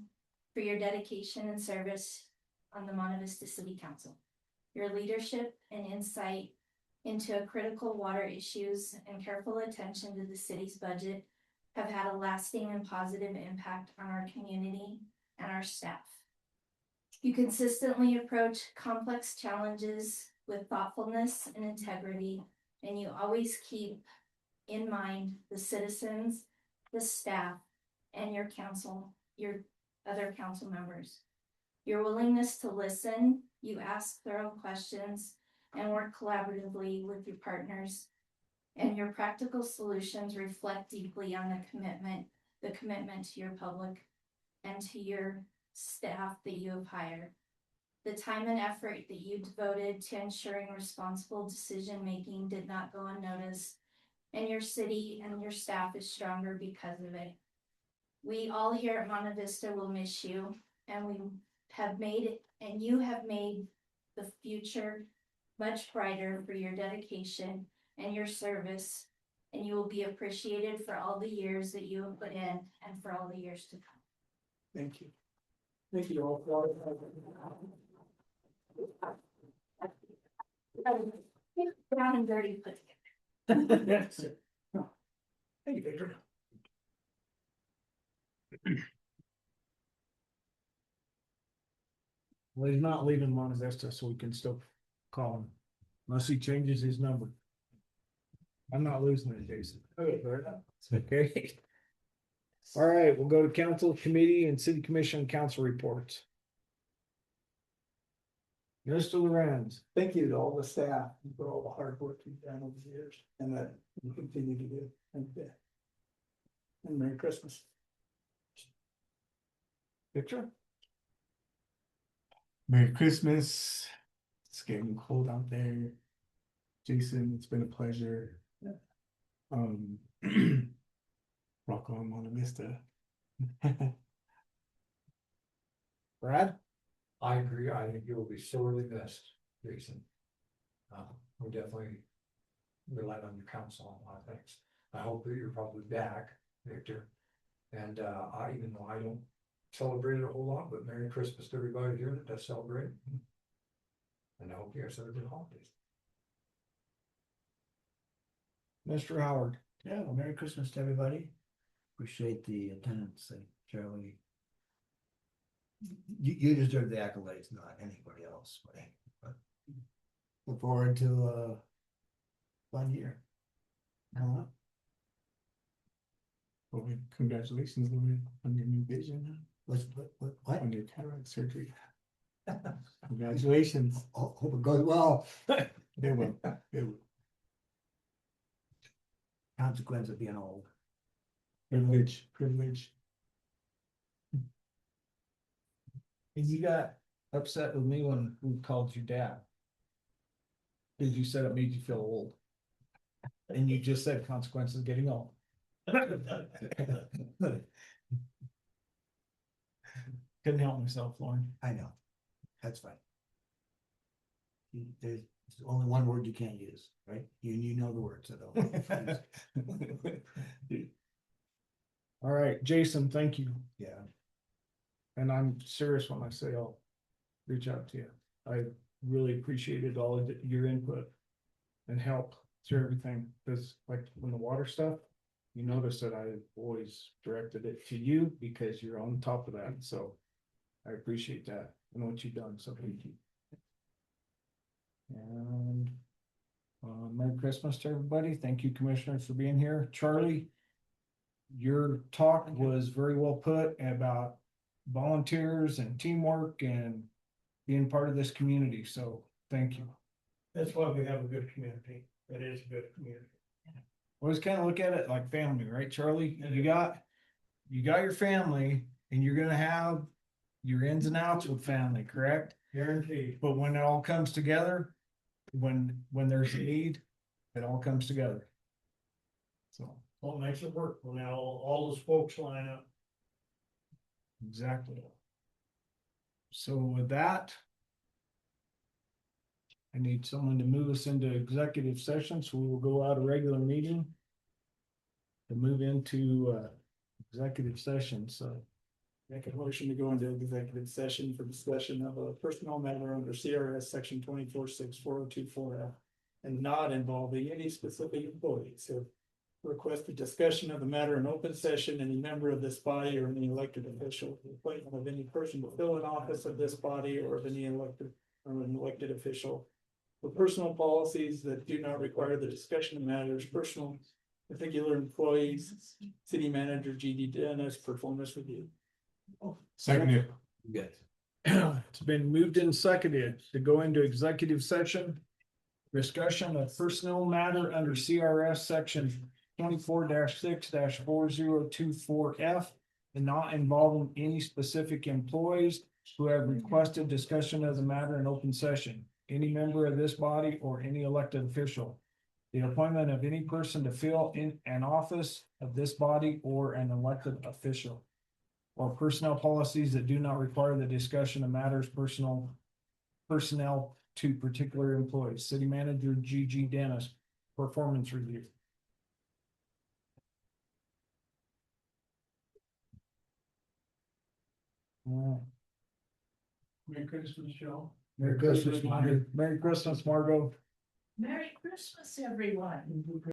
for your dedication and service on the Monte Vista City Council. Your leadership and insight into critical water issues and careful attention to the city's budget have had a lasting and positive impact on our community and our staff. You consistently approach complex challenges with thoughtfulness and integrity, and you always keep in mind the citizens, the staff, and your other council members. Your willingness to listen, you ask thorough questions, and work collaboratively with your partners, and your practical solutions reflect deeply on the commitment to your public and to your staff that you have hired. The time and effort that you devoted to ensuring responsible decision-making did not go unnoticed, and your city and your staff is stronger because of it. We all here at Monte Vista will miss you, and you have made the future much brighter for your dedication and your service, and you will be appreciated for all the years that you have put in and for all the years to come. Thank you. Thank you all for Brown and dirty put Thank you, Victor. Well, he's not leaving Monte Vista, so we can still call him. Unless he changes his number. I'm not losing it, Jason. Okay, fair enough. Okay. All right, we'll go to council, committee, and city commission council reports. Mr. Lorenz. Thank you to all the staff for all the hard work you've done over the years and that you continue to do. And Merry Christmas. Victor? Merry Christmas. It's getting cold out there. Jason, it's been a pleasure. Rock on Monte Vista. Brad? I agree. I think you will be sorely missed, Jason. We definitely rely on your counsel on a lot of things. I hope that you're probably back, Victor. And even though I don't celebrate it a whole lot, but Merry Christmas to everybody here that does celebrate. And I hope you guys have a good holidays. Mr. Howard? Yeah, well, Merry Christmas to everybody. Appreciate the attendance, Charlie. You deserve the accolades, not anybody else, but look forward to a fun year. Well, congratulations, Louis, on your new vision, What? on your cataract surgery. Congratulations. Hope it goes well. They will, they will. Consequence of being old. Privilege, privilege. And you got upset with me when we called you dad. Cause you said it made you feel old. And you just said consequences of getting old. Couldn't help myself, Lauren. I know, that's fine. There's only one word you can't use, right? You know the word, so don't. All right, Jason, thank you. Yeah. And I'm serious when I say I'll reach out to you. I really appreciated all of your input and help through everything. Because like when the water stuff, you notice that I always directed it to you because you're on top of that. So I appreciate that and what you've done. So thank you. And Merry Christmas to everybody. Thank you, commissioners, for being here. Charlie, your talk was very well put about volunteers and teamwork and being part of this community. So thank you. That's why we have a good community. It is a good community. Always kind of look at it like family, right, Charlie? You got your family and you're gonna have your ins and outs with family, correct? Guaranteed. But when it all comes together, when there's a need, it all comes together. So What makes it work when all those folks line up. exactly. So with that, I need someone to move us into executive session, so we will go out of regular meeting to move into executive session. So Make a motion to go into executive session for discussion of a personnel matter under CRS section 24.6.4024F and not involving any specific employees. So request a discussion of the matter in open session, any member of this body or any elected official, the appointment of any person to fill an office of this body or of any elected or an elected official. For personal policies that do not require the discussion of matters, personal, particular employees, city manager, GD Dennis, performance review. Second. Good. it's been moved and seconded to go into executive session. Discussion of personnel matter under CRS section 24-6-4024F and not involving any specific employees who have requested discussion of the matter in open session. Any member of this body or any elected official. The appointment of any person to fill in an office of this body or an elected official. Or personnel policies that do not require the discussion of matters personnel to particular employees. City manager GG Dennis, performance review. Merry Christmas, Joe. Merry Christmas, Margo. Merry Christmas, Margo. Merry Christmas, everyone.